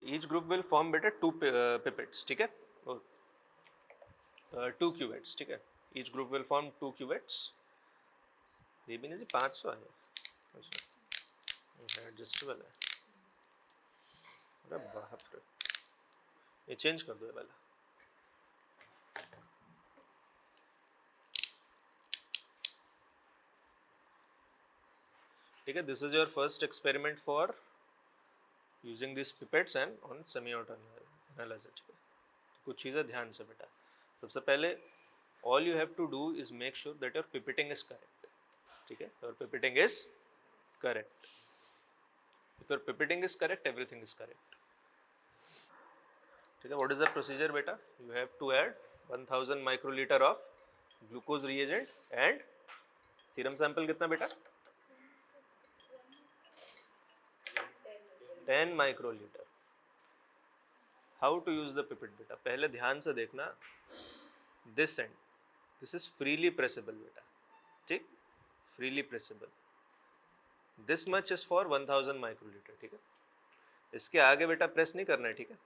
Each group will form बेटा 2 pipettes, ठीक है, 2 क्यूवेट्स, ठीक है। Each group will form 2 cuvettes. ये भी नहीं जी 500 है, अच्छा एडजस्टेबल है। अरे बाप रे, ये चेंज कर दो ये वाला। ठीक है, this is your first experiment for using this pipettes and on semi auto analyser, ठीक है। तो कुछ चीज़ें ध्यान से बेटा। सबसे पहले all you have to do is make sure that your pipetting is correct, ठीक है। Your pipetting is correct. If your pipetting is correct, everything is correct, ठीक है। व्हाट इज द प्रोसीजर बेटा? You have to add 1000 microlitre of glucose reagent and serum sample कितना बेटा? 10 microlitre. How to use the pipette बेटा? पहले ध्यान से देखना, this and this is freely प्रेसेबल बेटा, ठीक, freely pressable. This much is for 1000 microlitre, ठीक है। इसके आगे बेटा प्रेस नहीं करना है, ठीक है,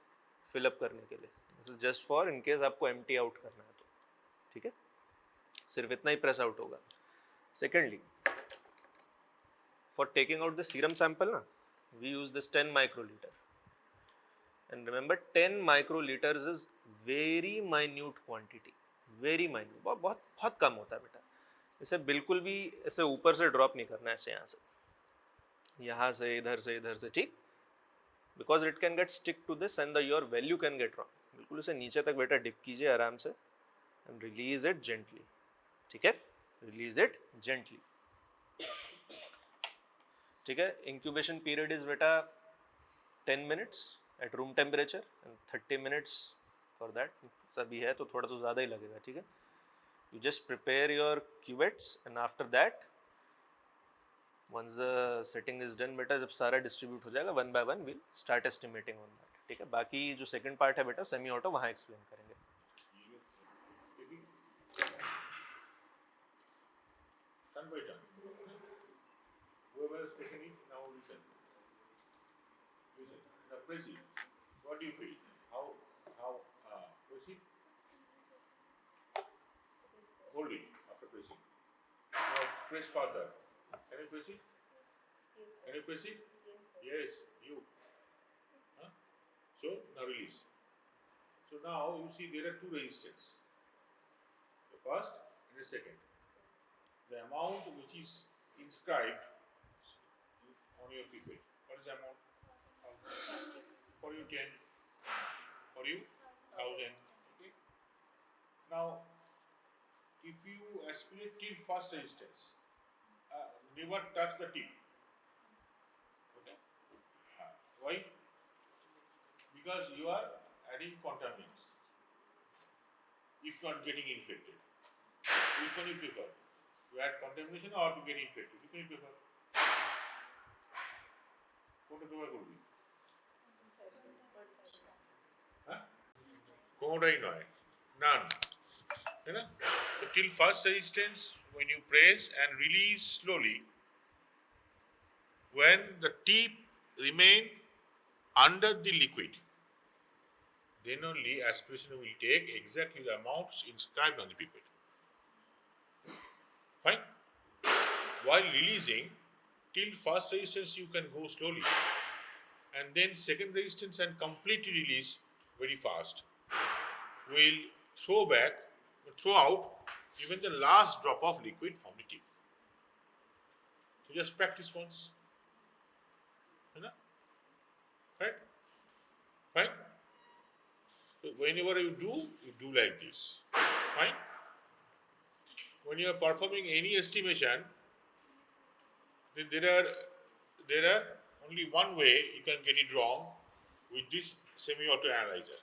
फिलअप करने के लिए। This is just for in case आपको एम्प्टी आउट करना है तो, ठीक है, सिर्फ इतना ही प्रेस आउट होगा। Secondly, for taking out the serum sample ना, we use this 10 microlitre and remember 10 microlitres is very minute quantity, very minute, बहुत बहुत बहुत कम होता है बेटा। इसे बिल्कुल भी ऐसे ऊपर से ड्रॉप नहीं करना है, ऐसे यहाँ से इधर से, ठीक, because it can get stick to this and the your value can get wrong. बिल्कुल इसे नीचे तक बेटा डिप कीजिए आराम से एंड रिलीज इट जेंटली, ठीक है, रिलीज इट जेंटली, ठीक है। इंक्यूबेशन पीरियड इज बेटा 10 minutes at room temperature and 30 minutes for that. सभी है तो थोड़ा तो ज़्यादा ही लगेगा, ठीक है। You just prepare your cuvettes and after that once the setting is done बेटा, जब सारा डिस्ट्रीब्यूट हो जाएगा one by one will start estimating on that, ठीक है। बाकी जो सेकंड पार्ट है बेटा सेमी ऑटो, वहाँ एक्सप्लेन करेंगे। Turn by turn. Whoever is pressing it, now listen. Listen. Now press it. What do you feel? Press it? Hold it after pressing. Now press further. Can you press it? Can you press it? Yes, you. Huh? So now release. So now you see there are two resistors. The first and the second. The amount which is inscribed on your pipette. What is the amount? For you 10. For you 1000. Okay. Now, if you aspirate till first resistance, never touch the tip. Okay. Why? Because you are adding contaminants. If you are getting infected, which one you prefer? To add contamination or to get infected? Which one you prefer? কোনটা তোমার করবি? হ্যাঁ, কোনটাই নয়, none, তাই না? Till first resistance, when you press and release slowly, when the tip remain under the liquid, then only aspiration will take exactly the amounts inscribed on the pipette. Fine. While releasing, till first resistance you can go slowly, and then second resistance and completely release very fast. Will throw out even the last drop of liquid from the tip. So just practice once. Right? Fine. So whenever you do like this. Fine. When you are performing any estimation, then there are only one way you can get it wrong with this semi-auto analyzer.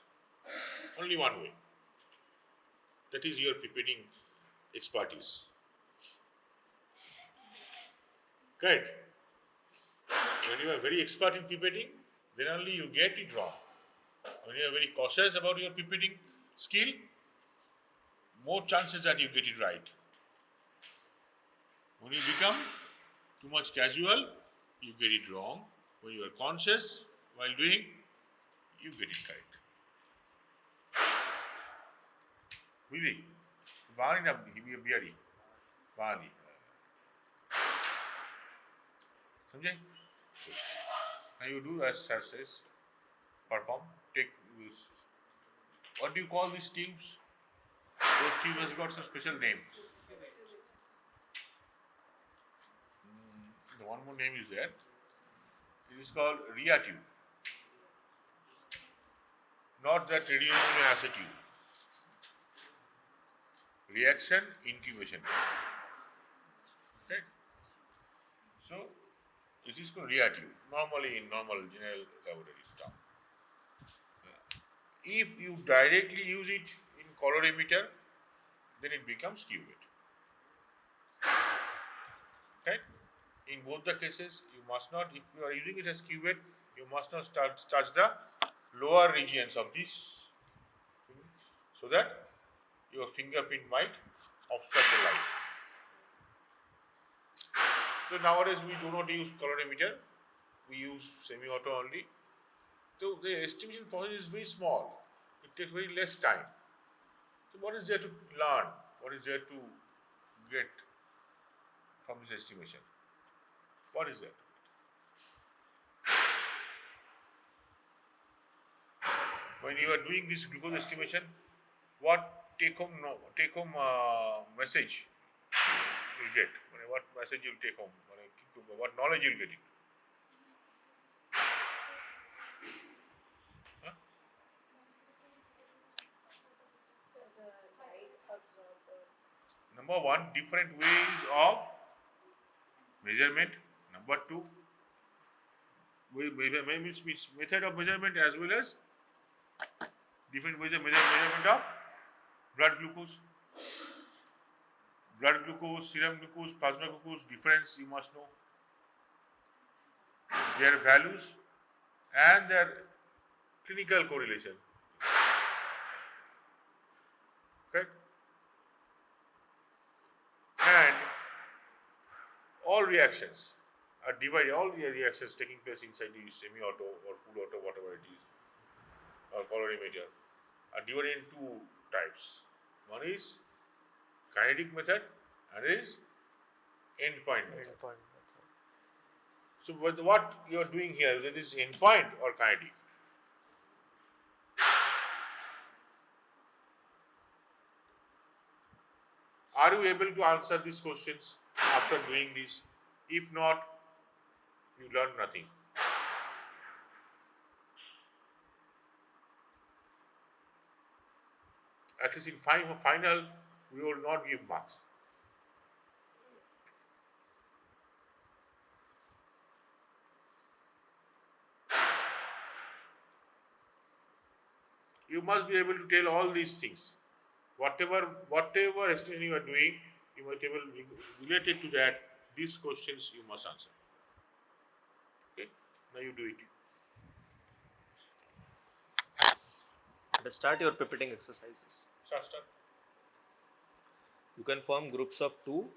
Only one way. That is your pipetting expertise. Correct? When you are very expert in pipetting, then only you get it wrong. When you are very cautious about your pipetting skill, more chances that you get it right. When you become too much casual, you get it wrong. When you are conscious while doing, you get it correct. बुझली बाहरी ना बिहारी बाहरी समझे. Now you do as sir says, perform, take, what do you call these tubes? Those tubes has got some special name. The one more name is there. It is called RIA tube. Not that radionucleic tube. Reaction incubation. Right? So, this is called RIA tube. Normally in normal general laboratory term. If you directly use it in colorimeter, then it becomes cuvette. Right? In both the cases, you must not, if you are using it as cuvette, you must not touch the lower regions of this, so that your fingerprint might obstruct the light. So nowadays we do not use colorimeter, we use semi-auto only. So the estimation process is very small, it takes very less time. So what is there to learn? What is there to get from this estimation? What is that? When you are doing this glucose estimation, what take home message you'll get? What message you'll take home? What knowledge you'll get it? Huh? Number one, different ways of measurement. Number two, method of measurement as well as different ways of measurement of blood glucose, serum glucose, plasma glucose, difference you must know, their values and their clinical correlation. Okay? And all reactions are divided, all the reactions taking place inside the semi-auto or full auto, whatever it is, or colorimeter, are divided in two types. One is kinetic method and is endpoint method. So what you are doing here, that is endpoint or kinetic? Are you able to answer these questions after doing this? If not, you learn nothing. At least in final, we will not give marks. You must be able to tell all these things. Whatever estimation you are doing, you must be able to related to that. These questions you must answer. Okay, now you do it. Let us start your pipetting exercises. Start. You can form groups of 2.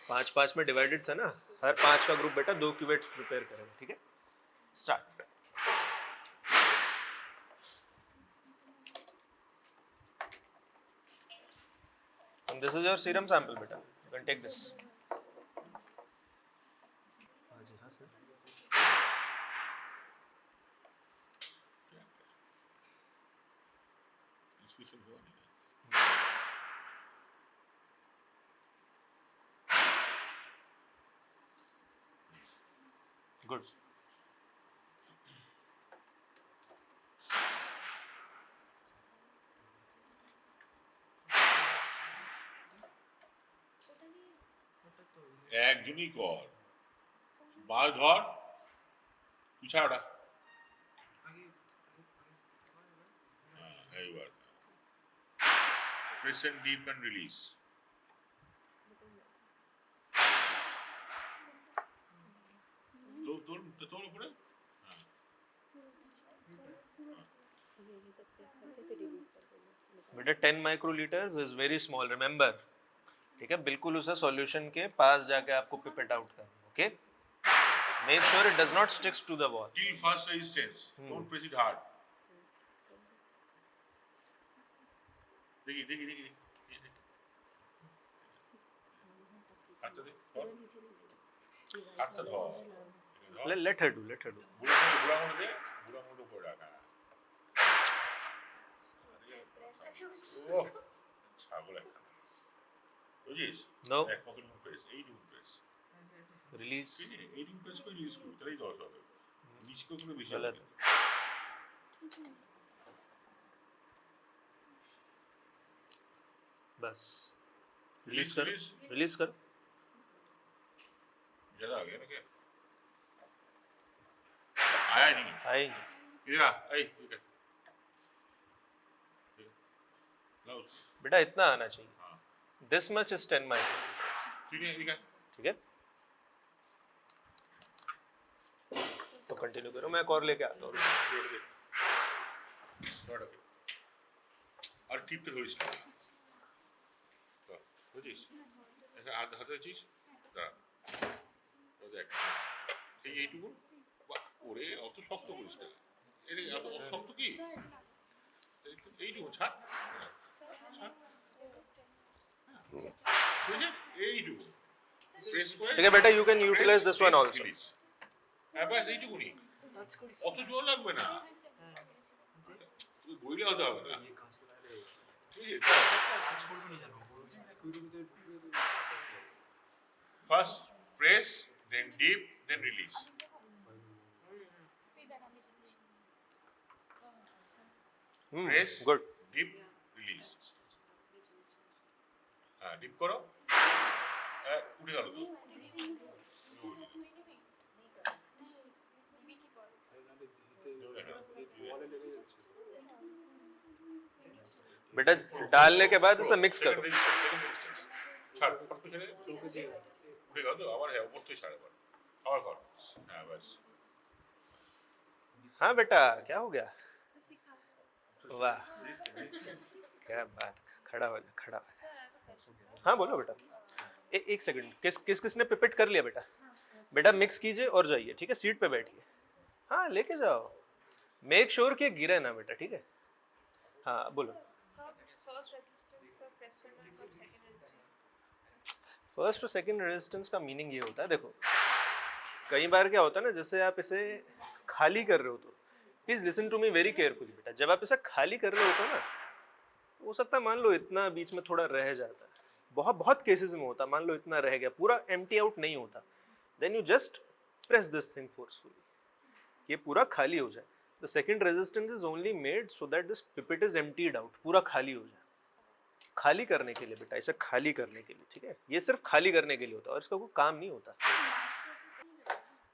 5 में divided था ना, हर 5 का group बेटा 2 cuvettes prepare करेंगे, ठीक है? Start. And this is your serum sample, beta. You can take this. हाँ sir. Good. একজনই কর মাছ ধর পিছাড়া এইবার press and deep and release. তোর উপরে बेटा 10 microlitres is very small, remember, ठीक है? बिल्कुल उसे सॉल्यूशन के पास जाके आपको पिपेट आउट करना, okay? Make sure it does not sticks to the wall till first resistance. Don't press it hard. देखिए देखिए देखिए हाथ दे और हाथ से धो let her do बुरा मुड़ दे बुरा मुड़ ऊपर डालना ও ছাগল একখানা বুঝিস No. এক কতটুকু প্রেস এইটুকু প্রেস release এইটুকু প্রেস করে রিলিজ করবি তাহলেই 10 হবে নিচে করে বেশি হবে गलत बस रिलीज रिलीज कर ज्यादा आ गया ना क्या आया नहीं आएंगे इधर आ इधर लाओ बेटा इतना आना चाहिए हाँ दिस मच इज 10 माइक्रो ठीक है ठीक है तो कंटिन्यू करो मैं एक और लेके आता हूँ और টিপতে ধরিস না বুঝিস এটা হাতে চিস দাঁড়া ও দেখ এইটুকু ওরে অত শক্ত করিস না এর এত শক্ত কি এইটুকু ছাড় বুঝলি এইটুকু প্রেস করে ठीक है बेटा you can utilise this one also হ্যাঁ বাস এইটুকুনি অত জোর লাগবে না তুই বইলে হতে হবে না First press, then dip, then release. Press, good dip, release. हाँ, dip करो. उठे गया तो. बेटा डालने के बाद इसे मिक्स करो Second resistance. ছাড়, ফট করে ছেড়ে. উঠে গেল তো আবার হ্যাঁ উপর থেকে ছাড় আবার. আবার কর. হ্যাঁ বাস. हाँ बेटा क्या हो गया वाह क्या बात खड़ा हो जा खड़ा हो जा हाँ बोलो बेटा एक सेकंड किसने पिपेट कर लिया बेटा बेटा मिक्स कीजिए और जाइए ठीक है सीट पे बैठिए हाँ लेके जाओ मेक श्योर कि गिरे ना बेटा ठीक है हाँ बोलो फर्स्ट और सेकंड रेजिस्टेंस का मीनिंग ये होता है देखो कई बार क्या होता है ना जैसे आप इसे खाली कर रहे हो तो please listen to me very carefully बेटा जब आप इसे खाली कर रहे होते हो ना हो सकता है मान लो इतना बीच में थोड़ा रह जाता है बहुत बहुत केसेस में होता है मान लो इतना रह गया पूरा एम्प्टी आउट नहीं होता then you just press this thing forcefully ये पूरा खाली हो जाए the second resistance is only made so that this pipette is emptied out पूरा खाली हो जाए खाली करने के लिए बेटा इसे खाली करने के लिए ठीक है ये सिर्फ खाली करने के लिए होता है और इसका कोई काम नहीं होता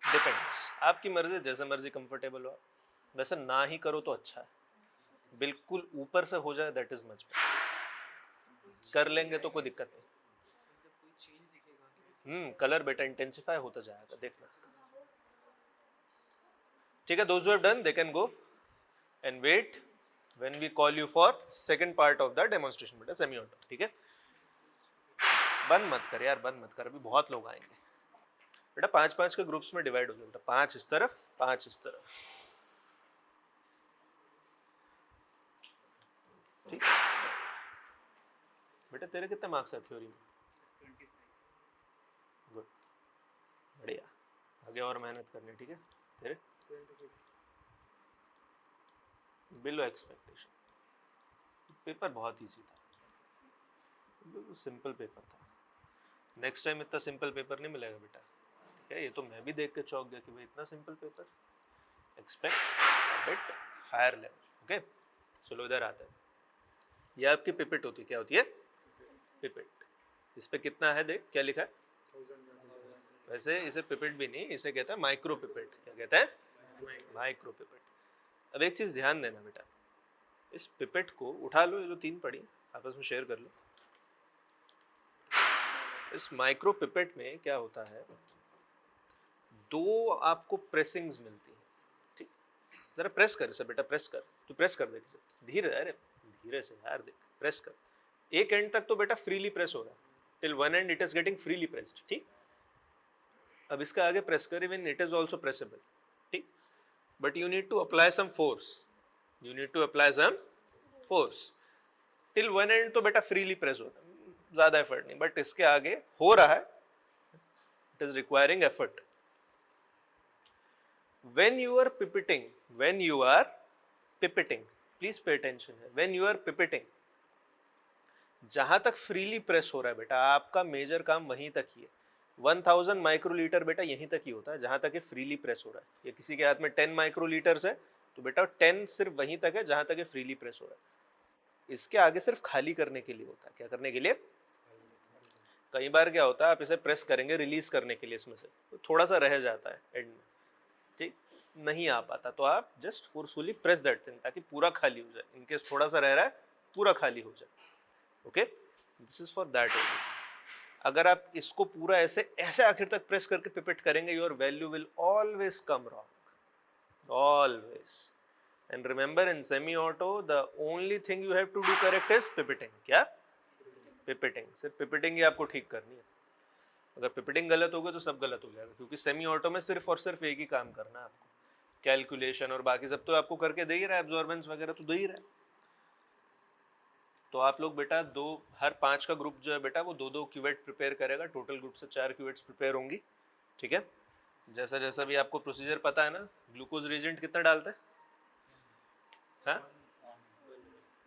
डिपेंड्स आपकी मर्जी जैसे मर्जी कंफर्टेबल हो वैसे ना ही करो तो अच्छा है बिल्कुल ऊपर से हो जाए दैट इज मच बेटर कर लेंगे तो कोई दिक्कत नहीं कलर बेटा इंटेंसिफाई होता जाएगा देखना ठीक है those who have done they can go and wait when we call you for second part of the demonstration बेटा सेमी ऑटो ठीक है बंद मत कर यार बंद मत कर अभी बहुत लोग आएंगे बेटा 5-5 के ग्रुप्स में डिवाइड हो जाओ बेटा 5 इस तरफ 5 इस तरफ ठीक बेटा तेरे कितने मार्क्स है थ्योरी में 25 गुड बढ़िया आगे और मेहनत करनी ठीक है तेरे 26 बिलो एक्सपेक्टेशन पेपर बहुत इजी था बिल्कुल सिंपल पेपर था नेक्स्ट टाइम इतना सिंपल पेपर नहीं मिलेगा बेटा ठीक है ये तो मैं भी देख के चौंक गया कि भाई इतना simple paper expect bit higher level okay चलो इधर आते हैं ये आपकी पिपेट होती है क्या होती है पिपेट इस पे कितना है देख क्या लिखा है 1000 वैसे इसे पिपेट भी नहीं इसे कहता है माइक्रो पिपेट क्या कहता है माइक्रो पिपेट अब एक चीज ध्यान देना बेटा इस पिपेट को उठा लो ये लो 3 पड़ी आपस में शेयर कर लो इस माइक्रो पिपेट में क्या होता है 2 आपको प्रेसिंग्स मिलती हैं ठीक जरा प्रेस कर इसे बेटा प्रेस कर तू प्रेस कर देख इसे धीरे अरे धीरे से यार देख प्रेस कर एक एंड तक तो बेटा फ्रीली प्रेस हो रहा है till one and it is getting freely pressed ठीक अब इसका आगे प्रेस कर even it is also pressable ठीक but you need to apply some force till one and तो बेटा फ्रीली प्रेस होता है, ज्यादा एफर्ट नहीं, बट इसके आगे हो रहा है, it is requiring effort. When you are pipetting, please pay attention. When you are pipetting, जहां तक फ्रीली प्रेस हो रहा है बेटा, आपका मेजर काम वहीं तक ही है. 1000 माइक्रोलीटर बेटा यहीं तक ही होता है जहां तक ये फ्रीली प्रेस हो रहा है. ये किसी के हाथ में 10 माइक्रोलीटर्स है तो बेटा 10 सिर्फ वहीं तक है जहां तक ये फ्रीली प्रेस हो रहा है. इसके आगे सिर्फ खाली करने के लिए होता है. क्या करने के लिए? कई बार क्या होता है, आप इसे प्रेस करेंगे रिलीज करने के लिए, इसमें से तो थोड़ा सा रह जाता है एंड में, ठीक नहीं आ पाता, तो आप just forcefully press that thing ताकि पूरा खाली हो जाए. इनकेस थोड़ा सा रह रहा है पूरा खाली हो जाए. Okay, this is for that. अगर आप इसको पूरा ऐसे ऐसे आखिर तक प्रेस करके पिपेट करेंगे, your value will always come wrong, always. And remember in semi auto the only thing you have to do correct is pipetting. क्या? पिपेटिंग. सिर्फ पिपेटिंग ही आपको ठीक करनी है. अगर पिपेटिंग गलत होगा तो सब गलत हो जाएगा, क्योंकि सेमी ऑटो में सिर्फ और सिर्फ एक ही काम करना है आपको. कैलकुलेशन और बाकी सब तो आपको करके दे ही रहा है, एब्जॉर्बेंस वगैरह तो दे ही रहा है. तो आप लोग बेटा हर 5 का ग्रुप जो है बेटा वो 2-2 क्यूवेट प्रिपेयर करेगा. टोटल ग्रुप से 4 क्यूवेट्स प्रिपेयर होंगी. ठीक है, जैसा जैसा भी आपको प्रोसीजर पता है ना. ग्लूकोज रिएजेंट कितना डालते हैं? हाँ,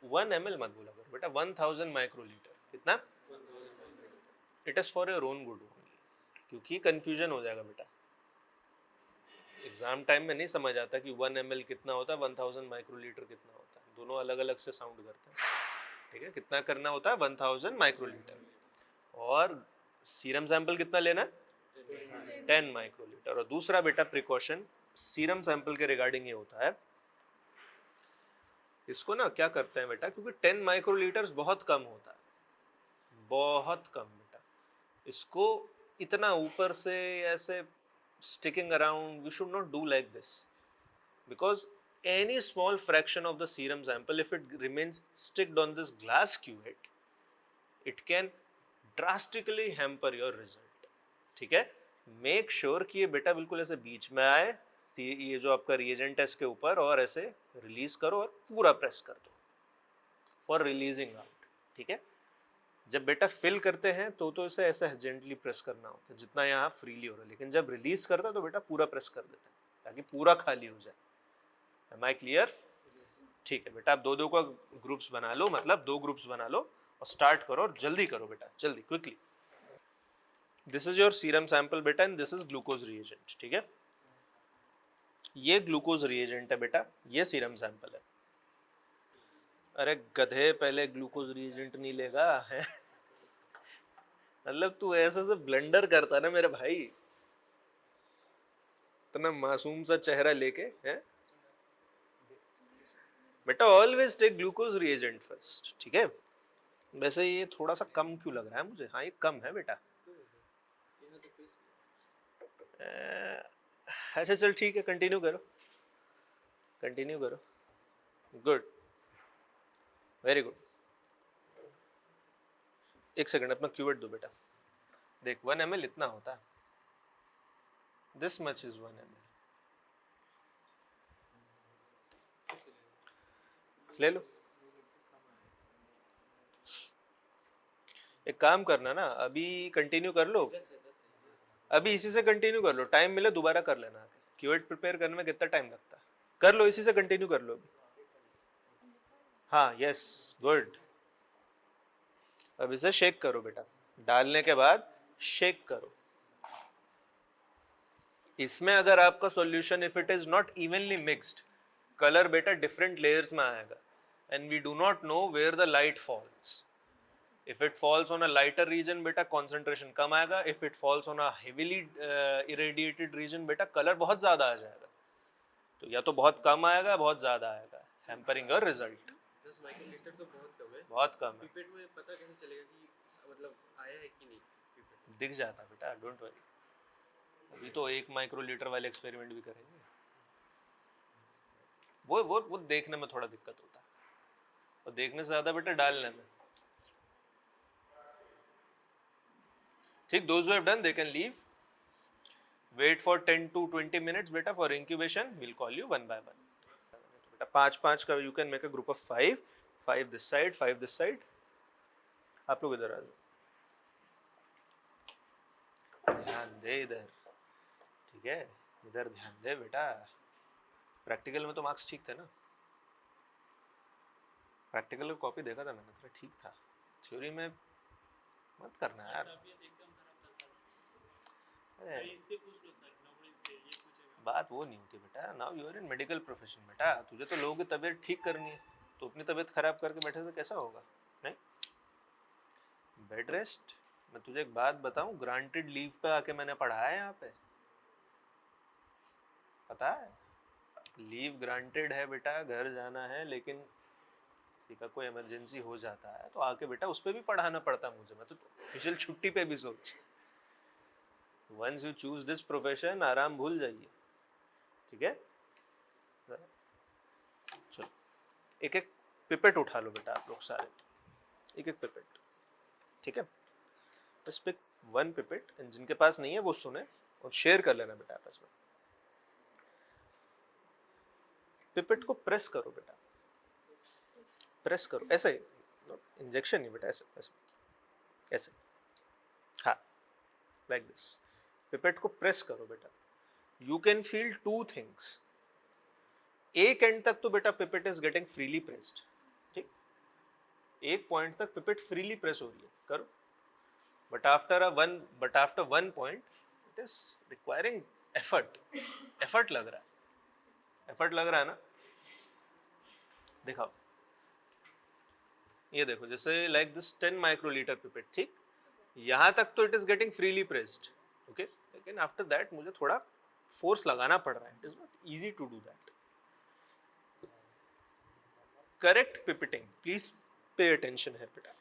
1 ml मत बोला करो बेटा, 1000 माइक्रोलीटर. कितना? It is for your own good only, क्योंकि कंफ्यूजन हो जाएगा बेटा. एग्जाम टाइम में नहीं समझ आता कि 1 ml कितना होता है, 1000 माइक्रोलीटर कितना होता है. दोनों अलग अलग से साउंड करते हैं. ठीक है, कितना करना होता है? 1000 माइक्रोलीटर. और सीरम सैंपल कितना लेना है? 10 माइक्रोलीटर. और दूसरा बेटा प्रिकॉशन सीरम सैंपल के रिगार्डिंग ये होता है, इसको ना क्या करते हैं बेटा, क्योंकि 10 माइक्रोलीटर्स बहुत कम होता है, बहुत कम बेटा. इसको इतना ऊपर से ऐसे sticking around, we should not do like this, because any small fraction of the serum sample, if it remains sticked on this glass cuvette, it can drastically hamper your result. ठीक है, मेक श्योर कि ये बेटा बिल्कुल ऐसे बीच में आए, ये जो आपका रिएजेंट है इसके ऊपर, और ऐसे रिलीज करो और पूरा प्रेस कर दो फॉर रिलीजिंग आउट. ठीक है, जब बेटा फिल करते हैं तो इसे ऐसे जेंटली प्रेस करना होता है जितना यहाँ फ्रीली हो रहा है, लेकिन जब रिलीज करता है तो बेटा पूरा प्रेस कर देता है ताकि पूरा खाली हो जाए. Am I clear? ठीक है बेटा, आप 2-2 का ग्रुप्स बना लो, मतलब 2 ग्रुप्स बना लो और स्टार्ट करो, और जल्दी करो बेटा, जल्दी, quickly. This is your serum sample बेटा, and this is glucose reagent. ठीक है, ये ग्लूकोज रिएजेंट है बेटा, ये सीरम सैंपल है. अरे गधे, पहले ग्लूकोज रिएजेंट नहीं लेगा है? मतलब तू ऐसा से ब्लंडर करता ना मेरे भाई, इतना मासूम सा चेहरा लेके है बेटा. Always take glucose reagent first. ठीक है, वैसे ये थोड़ा सा कम क्यों लग रहा है मुझे? हाँ, ये कम है बेटा. अच्छा चल ठीक है, कंटिन्यू करो, कंटिन्यू करो. Good, very good. एक सेकंड, अपना क्यूवेट दो बेटा. देख 1 ml इतना होता है, दिस मच इज 1 ml. ले लो. एक काम करना ना, अभी कंटिन्यू कर लो, अभी इसी से कंटिन्यू कर लो. टाइम मिले दोबारा कर लेना. क्यूवेट प्रिपेयर करने में कितना टाइम लगता है? कर लो, इसी से कंटिन्यू कर लो अभी. हाँ, यस, गुड. अब इसे शेक करो बेटा, डालने के बाद शेक करो. इसमें अगर आपका solution if it is not evenly mixed, colour बेटा डिफरेंट लेयर्स में आएगा, and we do not know where the light falls. If it falls on a lighter region बेटा कॉन्सेंट्रेशन कम आएगा. If it falls on a heavily irradiated region बेटा colour बहुत ज्यादा आ जाएगा. तो या तो बहुत कम आएगा, बहुत ज्यादा आएगा, हैम्परिंग योर रिजल्ट. 10 माइक्रोलीटर तो बहुत कम है. बहुत कम है. पिपेट में पता कैसे चलेगा कि मतलब आया है कि नहीं? पिपेट दिख जाता बेटा, डोंट वरी. अभी तो 1 माइक्रोलीटर वाले एक्सपेरिमेंट भी करेंगे. वो देखने में थोड़ा दिक्कत होता है, और देखने से ज्यादा बेटा डालने में. ठीक, those who have done they can leave. Wait for 10 to 20 minutes beta for incubation. We'll call you one by one. बेटा 5-5 का you can make a group of 5 5 this side, 5 this side. आप लोग इधर आ जाओ, ध्यान दे इधर, ठीक है, इधर ध्यान दे बेटा। प्रैक्टिकल में तो मार्क्स ठीक थे ना, प्रैक्टिकल की कॉपी देखा था मैंने, तो ठीक था। थ्योरी में मत करना यार। अरे बात वो नहीं होती बेटा, now you are in medical profession बेटा, तुझे तो लोगों की तबीयत ठीक करनी है, तो अपनी तबीयत खराब करके बैठे तो कैसा होगा? नहीं, बेड रेस्ट। मैं तुझे एक बात बताऊं, ग्रांटेड लीव पे आके मैंने पढ़ा है यहाँ पे, पता है? लीव ग्रांटेड है बेटा, घर जाना है, लेकिन किसी का कोई इमरजेंसी हो जाता है तो आके बेटा उस पर भी पढ़ाना पड़ता मुझे। मैं तो ऑफिशियल छुट्टी पे भी सोच, once you choose this profession आराम भूल जाइए, ठीक है? चलो एक एक पिपेट उठा लो बेटा आप लोग सारे, एक एक पिपेट, ठीक है? बस पिक वन पिपेट, जिनके पास नहीं है वो सुने और शेयर कर लेना बेटा आपस में। पिपेट को प्रेस करो बेटा, प्रेस करो ऐसे, इंजेक्शन नहीं बेटा, ऐसे ऐसे ऐसे, हाँ, लाइक दिस। पिपेट को प्रेस करो बेटा। You can feel two things. एक एंड तक तो बेटा pipette is getting freely pressed, ठीक, एक पॉइंट तक पिपेट फ्रीली प्रेस हो रही है, करो। But after one point it is requiring effort, effort लग रहा है, एफर्ट लग रहा है ना? दिखाओ, ये देखो, जैसे लाइक दिस 10 माइक्रोलीटर पिपेट, ठीक, यहाँ तक तो it is getting freely pressed, okay, लेकिन आफ्टर दैट मुझे थोड़ा फोर्स लगाना पड़ रहा है, it is not easy to do that. Correct pipetting, please pay attention है बेटा,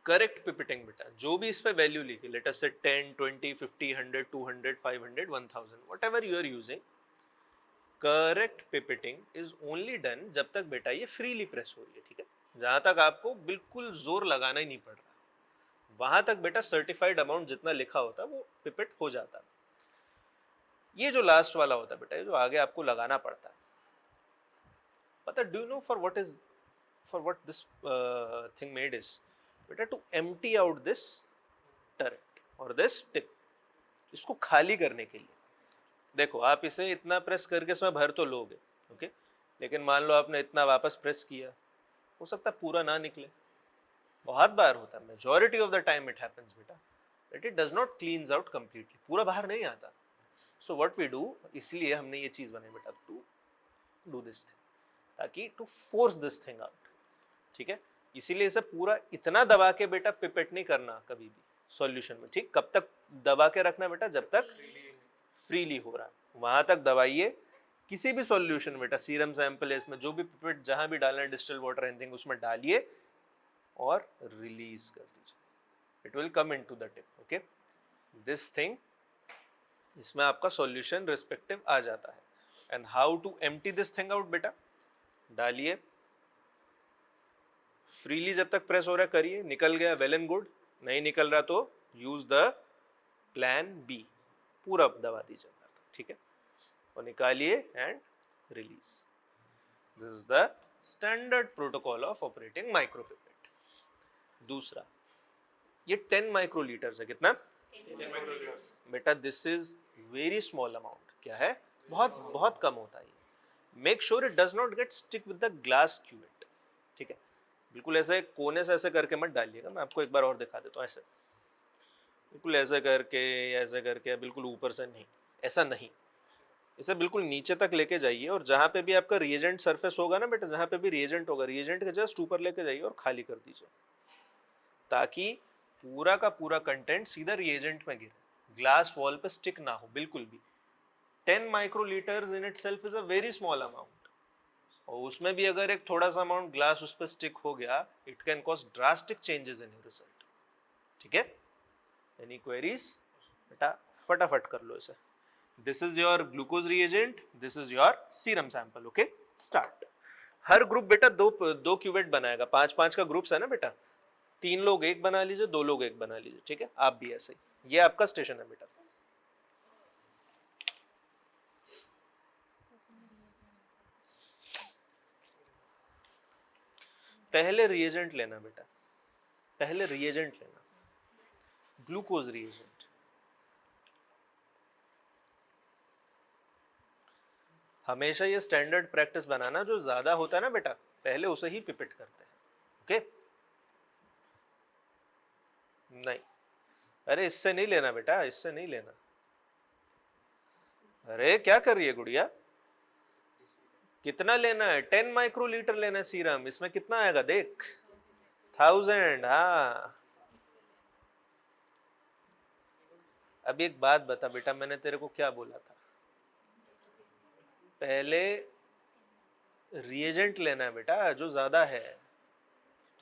करेक्ट पिपेटिंग बेटा, जो भी इस पे वैल्यू लिखी, लेट अस से 10, 20, 50, 100, 200, 500, 1000, whatever you are using, correct pipetting is only done जब तक बेटा ये फ्रीली प्रेस हो रही है, ठीक है? जहां तक आपको बिल्कुल जोर लगाना ही नहीं पड़ रहा, वहां तक बेटा सर्टिफाइड अमाउंट जितना लिखा होता है वो पिपेट हो जाता है। ये जो लास्ट वाला होता है बेटा, ये जो आगे आपको लगाना पड़ता है, पता, do you know for what this thing made is बेटा, to empty out this turret और दिस टिप, इसको खाली करने के लिए। देखो आप इसे इतना प्रेस करके इसमें भर तो लोगे, ओके, लेकिन मान लो आपने इतना वापस प्रेस किया, हो सकता है पूरा ना निकले, बहुत बार होता है, majority of the time it happens बेटा that it does not cleanse out completely, पूरा बाहर नहीं आता। सो व्हाट वी डू, इसलिए हमने ये चीज बनाई बेटा, टू डू दिस थिंग, ताकि to force this thing out, ठीक है? इसीलिए इसे पूरा इतना दबा के बेटा पिपेट नहीं करना कभी भी सॉल्यूशन में, ठीक? कब तक दबा के रखना बेटा? जब तक फ्रीली हो रहा है, वहां तक दबाइए। किसी भी सॉल्यूशन बेटा, सीरम सैंपल है इसमें, जो भी पिपेट जहां भी डालना है, डिस्टिल वाटर एनीथिंग, उसमें डालिए और रिलीज कर दीजिए, it will come into the tip, okay, this thing, इसमें आपका सॉल्यूशन रिस्पेक्टिव आ जाता है। And how to empty this thing out बेटा, डालिए फ्रीली, जब तक प्रेस हो रहा है करिए, निकल गया वेल एंड गुड, नहीं निकल रहा तो यूज द प्लान बी, पूरा दबा दीजिए, ठीक है, और निकालिए and release. This is the standard protocol of operating micropipette. दूसरा, ये 10 माइक्रोलीटर्स है, कितना? 10 microliters. बेटा this is very small amount, क्या है? बहुत बहुत कम होता है। Make sure it does not get stick with the glass cuvette, ठीक है? बिल्कुल ऐसे कोने से ऐसे करके मत डालिएगा, मैं आपको एक बार और दिखा देता हूँ, ऐसे बिल्कुल ऐसे करके बिल्कुल ऊपर से नहीं, ऐसा नहीं, इसे बिल्कुल नीचे तक लेके जाइए, और जहाँ पे भी आपका रिएजेंट सरफेस होगा ना बेटा, जहाँ पे भी रिएजेंट होगा, रिएजेंट के जस्ट ऊपर लेके जाइए और खाली कर दीजिए, ताकि पूरा का पूरा कंटेंट सीधा रिएजेंट में गिरे, ग्लास वॉल पे स्टिक ना हो बिल्कुल भी। 10 microlitres in itself is a very small amount, और उसमें भी अगर एक थोड़ा सा अमाउंट ग्लास उस पर स्टिक हो गया, it can cause drastic changes in your result, ठीक है? एनी क्वेरीज बेटा? फटाफट कर लो इसे। This is your glucose reagent, this is your serum sample, okay, start. Her group बेटा दो क्यूवेट बनाएगा, 5-5 का ग्रुप्स है ना बेटा, 3 लोग एक बना लीजिए, 2 लोग एक बना लीजिए, ठीक है? आप भी ऐसे ही, ये आपका स्टेशन है बेटा। पहले रिएजेंट लेना बेटा, पहले रिएजेंट लेना, ग्लूकोज रिएजेंट। हमेशा ये स्टैंडर्ड प्रैक्टिस बनाना, जो ज्यादा होता है ना बेटा पहले उसे ही पिपेट करते हैं, ओके? नहीं, अरे इससे नहीं लेना बेटा, इससे नहीं लेना। अरे क्या कर रही है गुड़िया? कितना लेना है? 10 माइक्रोलीटर लेना है सीरम। इसमें कितना आएगा देख, 1000। हाँ, अभी एक बात बता बेटा, मैंने तेरे को क्या बोला था? पहले रिएजेंट लेना है बेटा, जो ज्यादा है।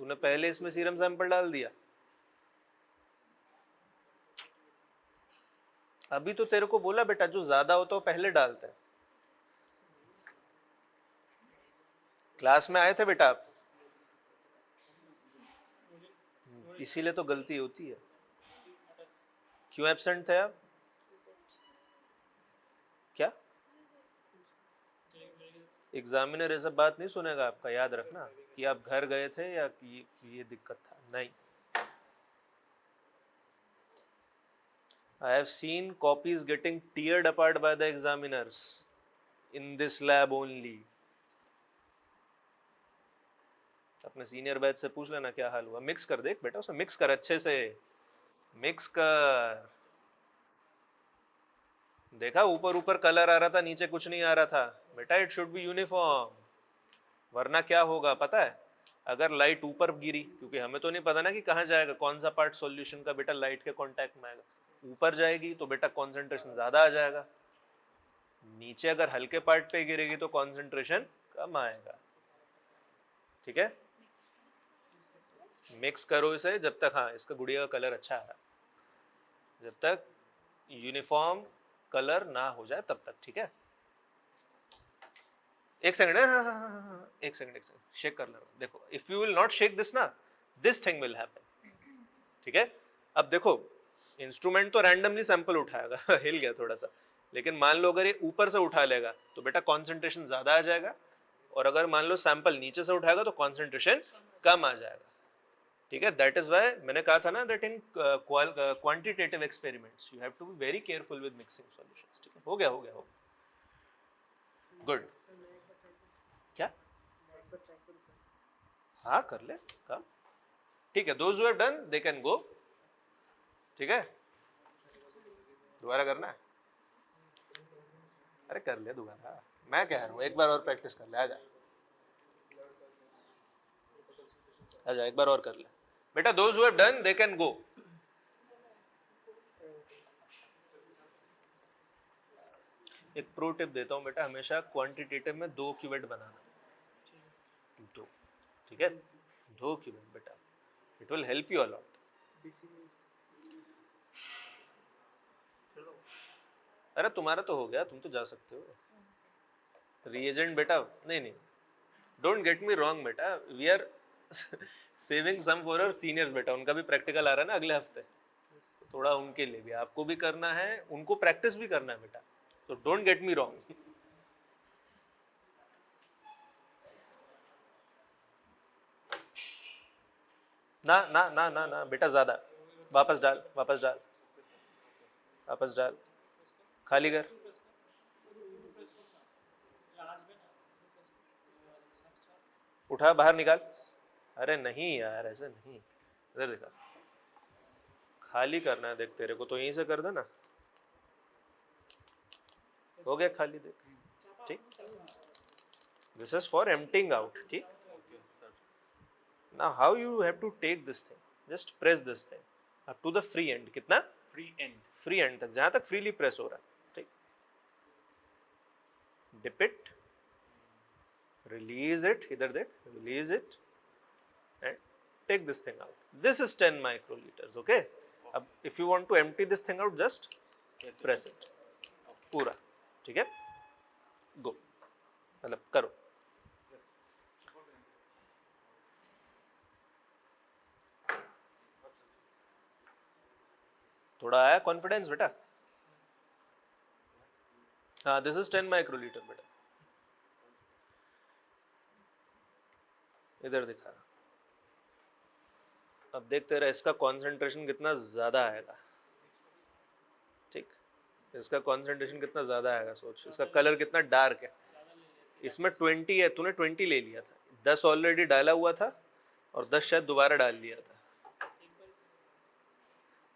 तूने पहले इसमें सीरम सैंपल डाल दिया। अभी तो तेरे को बोला बेटा, जो ज्यादा हो तो पहले डालते हैं। क्लास में आए थे बेटा आप? इसीलिए तो गलती होती है। क्यों एब्सेंट थे आप? क्या? एग्जामिनर ये सब बात नहीं सुनेगा आपका, याद रखना कि आप घर गए थे या कि ये दिक्कत था। नहीं, I have seen copies getting teared apart by the examiners in this lab only. अपने सीनियर बैच से पूछ लेना क्या हाल हुआ। मिक्स कर देख बेटा, उसे मिक्स कर, अच्छे से मिक्स कर। देखा ऊपर ऊपर कलर आ रहा था, नीचे कुछ नहीं आ रहा था बेटा। इट शुड बी यूनिफॉर्म, वरना क्या होगा पता है? अगर लाइट ऊपर गिरी, क्योंकि हमें तो नहीं पता ना कि कहाँ जाएगा, कौन सा पार्ट सॉल्यूशन का बेटा लाइट के कांटेक्ट में आएगा। ऊपर जाएगी तो बेटा कॉन्सेंट्रेशन ज्यादा आ जाएगा, नीचे अगर हल्के पार्ट पे गिरेगी तो कॉन्सेंट्रेशन कम आएगा। ठीक है, मिक्स करो इसे जब तक, हाँ इसका गुड़िया का कलर अच्छा है, जब तक यूनिफॉर्म कलर ना हो जाए तब तक। ठीक है, एक सेकंड, एक सेकंड शेक कर लो। देखो, if you will not shake this ना, दिस थिंग विल हैपन। ठीक है, अब देखो इंस्ट्रूमेंट तो रैंडमली सैंपल उठाएगा हिल गया थोड़ा सा, लेकिन मान लो अगर ये ऊपर से उठा लेगा तो बेटा कॉन्सेंट्रेशन ज्यादा आ जाएगा, और अगर मान लो सैंपल नीचे से उठाएगा तो कॉन्सेंट्रेशन कम आ जाएगा। ठीक है, दैट इज व्हाई मैंने कहा था ना that in quantitative experiments you have to be very careful with mixing solutions. ठीक है, हो गया, गुड। क्या? हाँ कर ले काम। ठीक है, those who have done they can गो। ठीक है, दोबारा करना है? अरे कर ले दोबारा, मैं कह रहा हूँ एक बार और प्रैक्टिस कर ले। आजा एक बार और कर ले बेटा। Those who have done they can गो। एक प्रो टिप देता हूँ बेटा, हमेशा क्वांटिटेटिव में 2 क्यूवेट बनाना, 2। ठीक है, 2 क्यूवेट बेटा, it will help you a lot. अरे तुम्हारा तो हो गया, तुम तो जा सकते हो। रिएजेंट बेटा, नहीं, डोंट गेट मी रॉन्ग बेटा, we are saving some for our seniors बेटा। उनका भी प्रैक्टिकल आ रहा है ना अगले हफ्ते, थोड़ा उनके लिए भी, आपको भी करना है, उनको प्रैक्टिस भी करना है बेटा, तो डोंट गेट मी रॉन्ग। ना ना ना ना ना बेटा, ज्यादा वापस डाल, वापस डाल, वापस डाल, खाली कर। उठा, बाहर निकाल। अरे नहीं यार, ऐसे नहीं, इधर देखा, खाली करना है। देख तेरे को तो यहीं से कर देना, हो गया खाली, देख। ठीक, this is for emptying out. ठीक, now how you have to take this thing, just press this thing up to the free end। कितना? free end तक, जहां तक freely press हो रहा है। ठीक, dip it, release it, इधर देख, release it and take this thing out. This is 10 microliters, okay? अब if you want to empty this thing out, just press it पूरा। ठीक है, go, मतलब करो। थोड़ा आया कॉन्फिडेंस बेटा? हाँ, दिस इज 10 माइक्रोलीटर बेटा, इधर दिखा। अब देख तेरा इसका कॉन्सेंट्रेशन कितना ज़्यादा आएगा, ठीक, इसका कॉन्सेंट्रेशन कितना ज़्यादा आएगा, सोच इसका कलर कितना डार्क है। इसमें 20 है, तूने 20 ले लिया था, 10 ऑलरेडी डाला हुआ था और 10 शायद दोबारा डाल लिया था।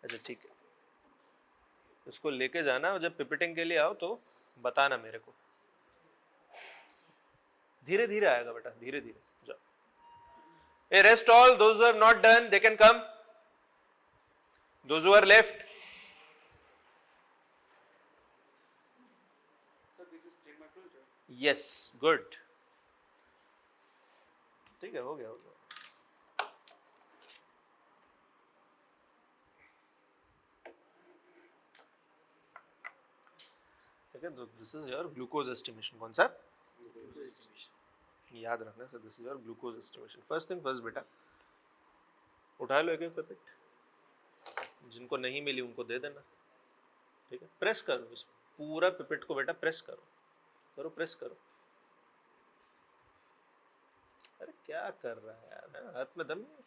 अच्छा ठीक है, इसको लेके जाना और जब पिपिटिंग के लिए आओ तो बताना मेरे को। धीरे धीरे आएगा बेटा, धीरे धीरे जाओ। A rest all, those who have not done they can come, those who are left. Sir, this is 10 microliter. Yes good, ठीक है, हो गया हो गया। ठीक है, this is your glucose estimation. कौन सा? याद रखना sir, this is your glucose estimation. First thing first बेटा, उठा लो एक एक पिपेट, जिनको नहीं मिली उनको दे देना, ठीक है। प्रेस करो इस पूरा पिपेट को बेटा, प्रेस करो करो प्रेस करो। अरे क्या कर रहा है यार, हाथ में दम नहीं,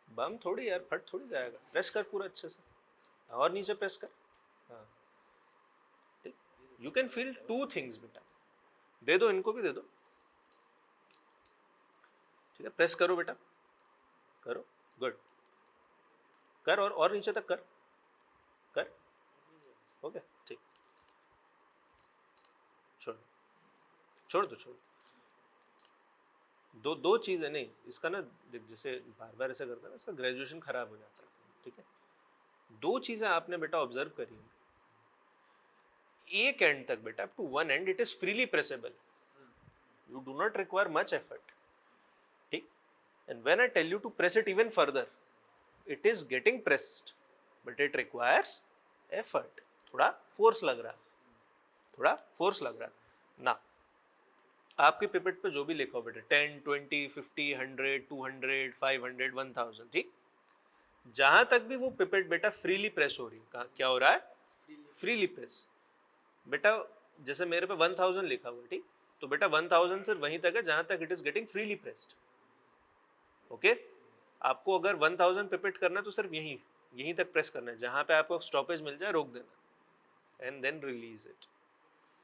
बम थोड़ी यार, फट थोड़ी जाएगा। प्रेस कर पूरा अच्छे से, और नीचे प्रेस कर। हाँ ठीक, यू कैन फील 2 थिंग्स बेटा, दे दो इनको भी दे दो, ठीक है। प्रेस करो बेटा, करो, गुड, कर और नीचे तक कर कर, हो गया, ठीक, छोड़ छोड़ दो, छोड़ दो चीज़ें नहीं, इसका ना देख, जैसे बार बार ऐसा करता है ना, इसका ग्रेजुएशन खराब हो जाता है, ठीक है। 2 चीज़ें आपने बेटा ऑब्जर्व करी, एक एंड तक बेटा, up to 1 and it is freely pressable, you do not require much effort, ठीक। And when I tell you to press it even further, it is getting pressed but it requires effort, थोड़ा force लग रहा है, थोड़ा force लग रहा है ना। आपके पिपेट पे जो भी लिखा हो बेटा, 10, 20, 50, 100, 200, 500, 1000, ठीक, जहां तक भी वो पिपेट बेटा फ्रीली प्रेस हो रही है, क्या हो रहा है? फ्रीली प्रेस बेटा। जैसे मेरे पे 1000 लिखा हुआ है, ठीक, तो बेटा 1000 सिर्फ वहीं तक है जहां तक it is getting freely pressed, okay. आपको अगर 1000 पिपेट करना है तो सिर्फ यहीं तक प्रेस करना है, जहां पे आपको स्टॉपेज मिल जाए रोक देना, and then release it.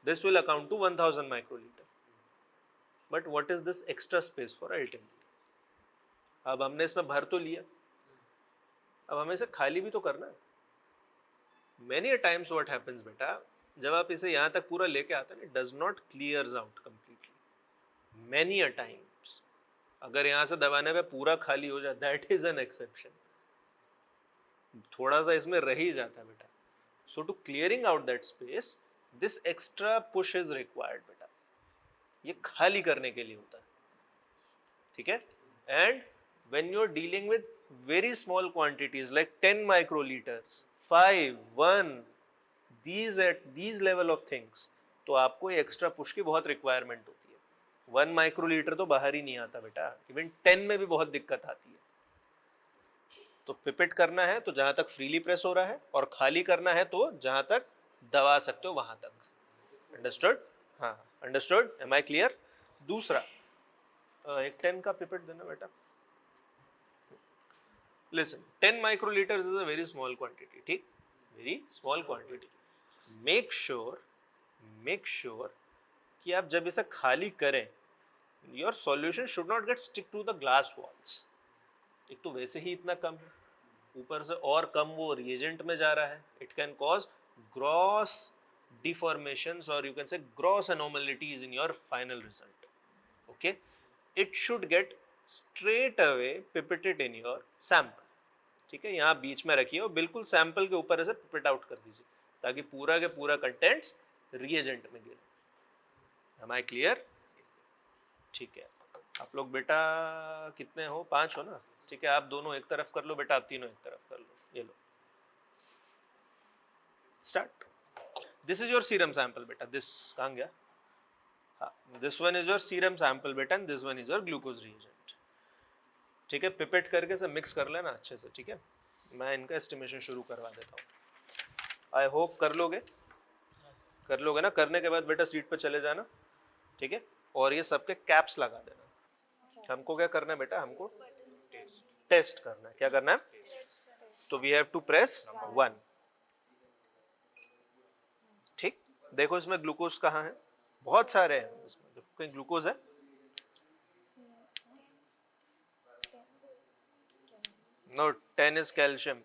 This will account to 1000 microlitre. But what is this extra space for? I tell you. अब हमने इसमें भर तो लिया, अब हमें इसे खाली भी तो करना है। Many a times what happens बेटा, जब आप इसे यहाँ तक पूरा लेके आते हैं, it does not clears out completely. Many a times अगर यहाँ से दबाने पे पूरा खाली हो जाए, दैट इज एन एक्सेप्शन, थोड़ा सा इसमें रह ही जाता है बेटा। So to clearing out that space, this extra push is required बेटा, ये खाली करने के लिए होता है, ठीक है। And when you are dealing with very small quantities like 10 microlitres, 5, 1, these level of things, तो आपको ये एक्स्ट्रा पुश की बहुत रिक्वायरमेंट होती है। 1 माइक्रोलीटर तो बाहर ही नहीं आता बेटा, इवन 10 में भी बहुत दिक्कत आती है। तो पिपेट करना है तो जहां तक फ्रीली प्रेस हो रहा है, और खाली करना है तो जहां तक दबा सकते हो वहां तक। अंडरस्टूड? हाँ अंडरस्टूड, एम आई क्लियर? दूसरा, एक 10 का पिपेट देना बेटा। Listen, 10 microlitre is a very small quantity, ठीक, very small quantity. Make sure कि आप जब इसे खाली करें, your solution should not get stick to the glass walls. एक तो वैसे ही इतना कम है, ऊपर से और कम वो रिएजेंट में जा रहा है, it can cause gross deformations or you can say gross anomalies in your final result, okay. It should get straight away pipetted in your sample, ठीक है। यहाँ बीच में रखिए और बिल्कुल सैंपल के ऊपर ऐसे पिपेट आउट कर दीजिए, ताकि पूरा के पूरा कंटेंट्स रिएजेंट में गिरे। Am I clear? ठीक है। आप लोग बेटा कितने हो? 5 हो ना, ठीक है। आप दोनों एक तरफ कर लो बेटा, आप तीनों एक तरफ कर लो, ये लो, start. This is your serum sample बेटा, दिस कहाँ गया? हाँ, this one is your serum sample बेटा, and this one is your glucose reagent, ठीक है। पिपेट करके सब मिक्स कर लेना अच्छे से, ठीक है। मैं इनका एस्टिमेशन शुरू करवा देता हूँ। आई होप कर लोगे ना। करने के बाद बेटा सीट पे चले जाना, ठीक है, और ये सबके कैप्स लगा देना। हमको क्या करना है बेटा, हमको टेस्ट करना है। क्या करना है? तो वी हैव टू प्रेस 1। ठीक, देखो इसमें ग्लूकोज कहाँ है? बहुत सारे हैं इसमें, देखो कहीं ग्लूकोज है? No, 10 is calcium.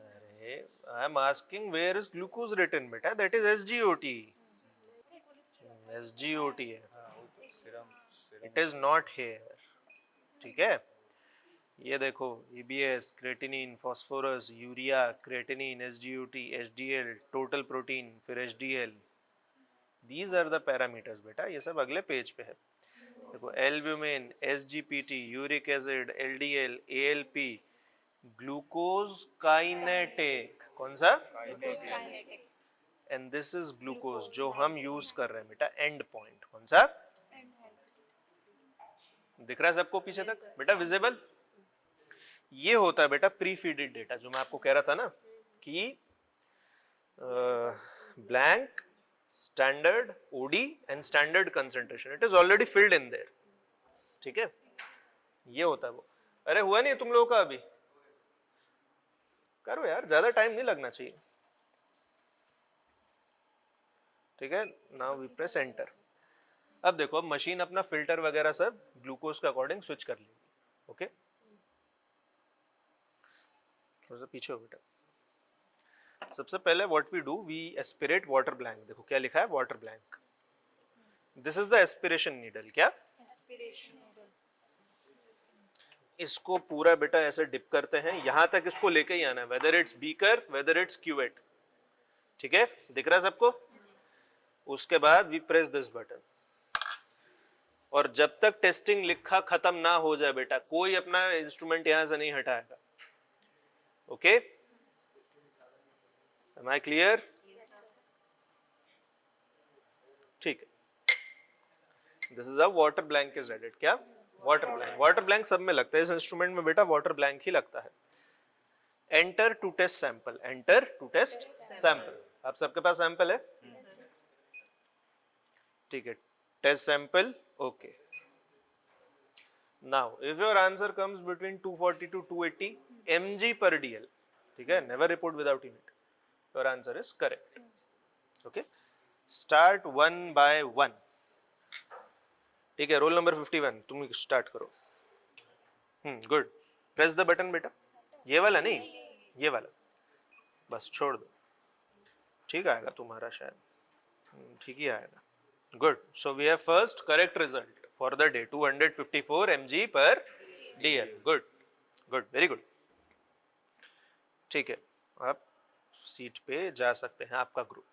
अरे I am asking where is glucose written बेटा? That is SgOT. SgOT है, इट इज नॉट हेयर। ठीक है, ये देखो EBS, creatinine, phosphorus, urea, creatinine, SgOT, HDL, total protein, फिर HDL, these are the parameters बेटा। ये सब अगले पेज पे है। देखो albumin, SGPT, uric acid, LDL, ALP, glucose kinetic. कौन सा? एंड दिस इज ग्लूकोज जो हम यूज कर रहे हैं बेटा, एंड पॉइंट। कौन सा? दिख रहा है सबको पीछे तक बेटा? विजिबल? ये होता है बेटा प्री फीडेड डेटा, जो मैं आपको कह रहा था ना कि blank, standard, OD and standard concentration, it is already filled in their. ठीक है, ये होता है वो। अरे हुआ नहीं तुम लोगों का अभी? करो यार, ज्यादा टाइम नहीं लगना चाहिए। ठीक है, नाउ वी प्रेस एंटर। अब देखो, अब मशीन अपना फिल्टर वगैरह सब ग्लूकोज के अकॉर्डिंग स्विच कर लेगी। ओके, थोड़ा सा पीछे हो बेटा। सबसे पहले what we do, we aspirate water blank. देखो क्या लिखा है, water blank. This is the aspiration needle. क्या? इसको पूरा बेटा ऐसे डिप करते हैं, यहां तक इसको लेके ही आना है, whether it's beaker, whether it's cuvette. ठीक है, दिख रहा है सबको? उसके बाद वी प्रेस दिस बटन, और जब तक टेस्टिंग लिखा खत्म ना हो जाए बेटा, कोई अपना इंस्ट्रूमेंट यहां से नहीं हटाएगा। Okay, am I clear? ठीक है, this is a water blank is added. क्या? Water blank. वाटर ब्लैंक सब में लगता है, इस इंस्ट्रूमेंट में बेटा वाटर ब्लैंक ही लगता है। Enter to test sample, enter to test sample. आप सबके पास सैंपल है? ठीक है, test sample. Okay, now if your answer comes between 240 to 280 mg per dl, ठीक है, never report without unit, your answer is correct. Okay, start 1 by 1। ठीक है, रोल नंबर 51, तुम स्टार्ट करो। गुड, प्रेस द बटन बेटा। ये वाला नहीं, ये वाला बस छोड़ दो, ठीक आएगा तुम्हारा शायद। ठीक ही आएगा। Good, so we have first correct result for the day, 254 mg per dl। Good good, very good. ठीक है, आप सीट पे जा सकते हैं, आपका ग्रुप।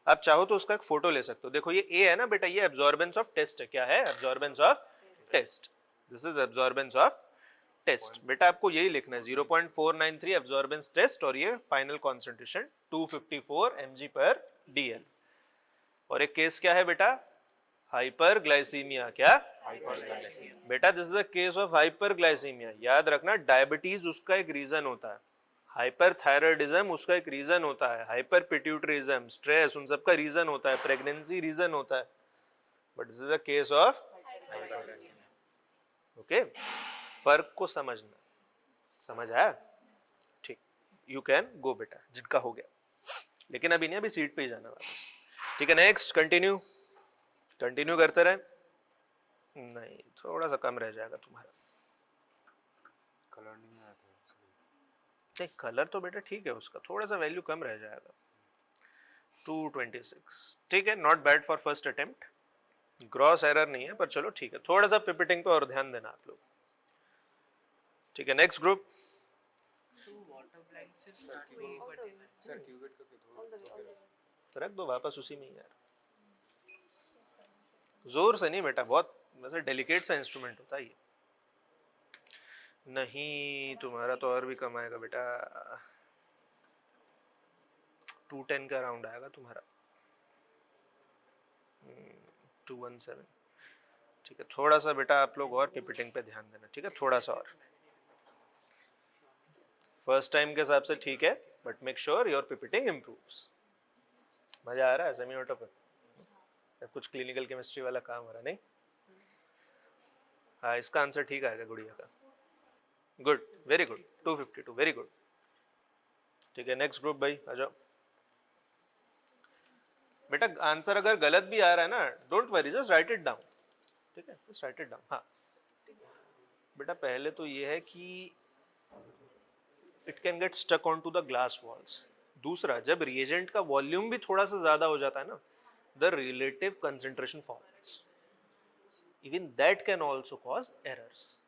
आप चाहो तो उसका एक फोटो ले सकते हो। देखो ये ए है ना बेटा, ये एब्जॉर्बेंस ऑफ टेस्ट है। क्या है? Absorbance of test. This is absorbance of test. बेटा आपको यही लिखना है, 0.493 एब्जॉर्बेंस टेस्ट, और ये final concentration 254 mg per dl। और एक केस क्या है बेटा? हाइपरग्लाइसीमिया। क्या? बेटा this is a case of hyperglycaemia. याद रखना, डायबिटीज उसका एक रीजन होता है, हाइपरथायराइडिज्म उसका एक रीजन होता है, हाइपर पिट्यूटरिज्म, स्ट्रेस, उन सब का रीजन होता है, प्रेगनेंसी रीजन होता है, but this is a case of okay. फर्क को समझना, समझ आया? ठीक, यू कैन गो बेटा, जिनका हो गया। लेकिन अभी नहीं, अभी सीट पे ही जाना वापस। ठीक है, नेक्स्ट, कंटिन्यू, कंटिन्यू करते रहे। नहीं, थोड़ा सा कम रह जाएगा तुम्हारा। कलर नहीं आया था, नहीं, कलर तो बेटा ठीक है, उसका थोड़ा सा वैल्यू कम रह जाएगा, 226। ठीक है, not bad for first attempt, gross error नहीं है, पर चलो ठीक है, थोड़ा सा पिपिटिंग पे और ध्यान देना आप लोग। ठीक है, नेक्स्ट ग्रुप। वाटर ब्लैंक से स्टार्ट हुई बटन सर क्यूवेट करके थोड़ा रख दो वापस उसी में यार, जोर से नहीं बेटा, बहुत वैसे डेलिकेट सा इंस्ट्रूमेंट होता है ये। नहीं, तुम्हारा तो और भी कम आएगा बेटा, 210 का राउंड आएगा तुम्हारा, 217। ठीक है, थोड़ा सा बेटा आप लोग और पिपिटिंग पे ध्यान देना। ठीक है, थोड़ा सा और, फर्स्ट टाइम के हिसाब से ठीक है, but make sure your pipetting improves. मजा आ रहा है सेमी ऑटो पे? कुछ क्लिनिकल केमिस्ट्री वाला काम हो रहा नहीं? हाँ इसका आंसर ठीक आएगा गुड़िया का. Good, very good. 252, very good. ठीक है, नेक्स्ट ग्रुप भाई आ जाओ. बेटा आंसर अगर गलत भी आ रहा है ना, don't worry, just right it down. ठीक है, जस्ट राइट इट डाउन. हाँ बेटा पहले तो ये है कि it can get stuck on to the glass walls. दूसरा, जब रिएजेंट का वॉल्यूम भी थोड़ा सा ज्यादा हो जाता है ना, the relative concentration falls. Even that can also cause errors.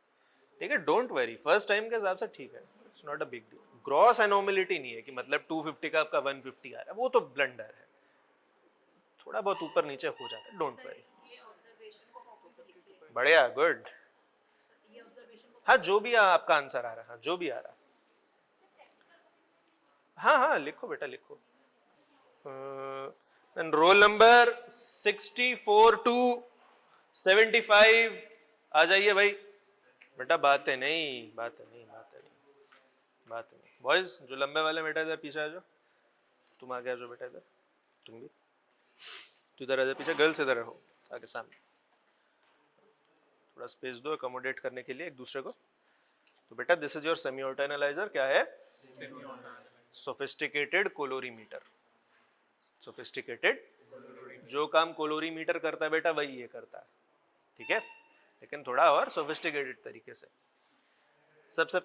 ठीक है, डोंट वरी, फर्स्ट टाइम के हिसाब से ठीक है, it's not a big deal. Gross abnormality नहीं है कि मतलब 250 का आपका 150 आ रहा है, वो तो ब्लंडर है, थोड़ा बहुत ऊपर नीचे हो जाता है, डोंट वरी. बढ़िया, गुड. हाँ जो भी आपका आंसर आ रहा है, हाँ जो भी आ रहा है, हाँ हाँ लिखो बेटा लिखो. रोल नंबर 64 to 75 आ जाइए भाई. बेटा बातें नहीं, बातें नहीं, बातें नहीं, बातें नहीं. बॉयज जो लंबे वाले बेटा इधर पीछे आ जाओ. तुम आगे आ जाओ बेटा इधर. तुम भी तू इधर आ जाओ पीछे. गर्ल्स इधर रहो आगे सामने. थोड़ा स्पेस दो अकोमोडेट करने के लिए एक दूसरे को. तो बेटा this is your semi auto analyser. क्या है? सोफिस्टिकेटेड कोलोरीमीटर. सोफिस्टिकेटेड, जो काम कोलोरीमीटर करता है बेटा वही ये करता है. ठीक है, लेकिन थोड़ा और सोफिस्टिकेटेड तरीके से. सबसे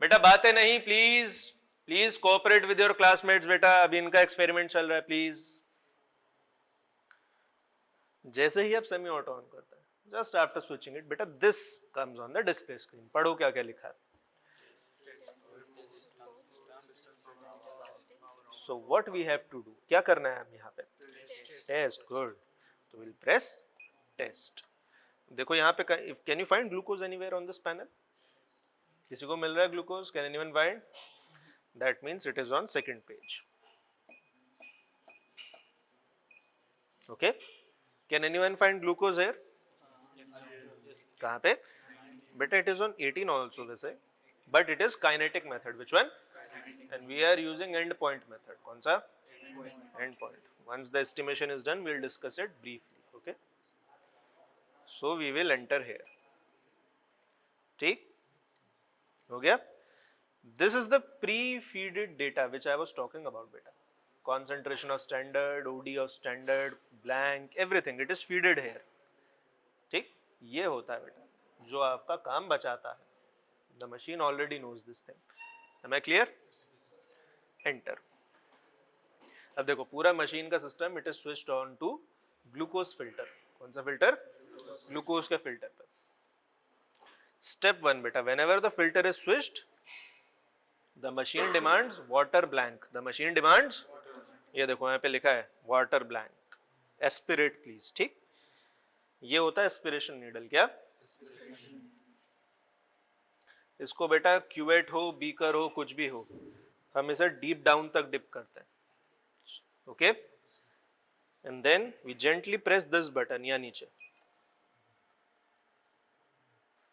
बेटा बातें नहीं, please please cooperate with your classmates. बेटा अभी इनका एक्सपेरिमेंट चल रहा है, प्लीज. जैसे ही आप सेमी ऑटो ऑन करता है, जस्ट आफ्टर स्विचिंग इट, बेटा this comes on the display screen. पढ़ो क्या क्या लिखा है. So what we have to do, क्या करना है हम यहाँ पे? टेस्ट. गुड. तो विल प्रेस टेस्ट. देखो यहाँ पे can you find glucose anywhere on this panel? किसी को मिल रहा है glucose? Can anyone find? That means it is on second page. Okay, can anyone find glucose here? कहाँ पे? बेटा इट इज ऑन 18 ऑल्सो वैसे, but it is kinetic method. Which one? And we are using end point method. कौन सा? End point. Once the estimation is done, we'll discuss it briefly. Okay. So we will enter here. ठीक? हो गया? This is the pre-feeded data which I was talking about, beta. Concentration of standard, OD of standard, blank, everything. It is feeded here. ठीक? ये होता है बेटा, जो आपका काम बचाता है. The machine already knows this thing. Am I clear? Enter. अब देखो पूरा मशीन का system it is switched on to glucose filter. कौन सा फिल्टर? ग्लूकोज के फिल्टर पर. स्टेप 1 बेटा, whenever the filter is switched, the machine demands water blank. The machine demands, ये देखो यहाँ पे लिखा है वाटर ब्लैंक. Aspirate please. ठीक, ये होता है एस्पिरेशन नीडल. क्या? इसको बेटा क्यूवेट हो, बीकर हो, कुछ भी हो, हम इसे डीप डाउन तक डिप करते हैं. Okay, and then we gently press this button या नीचे.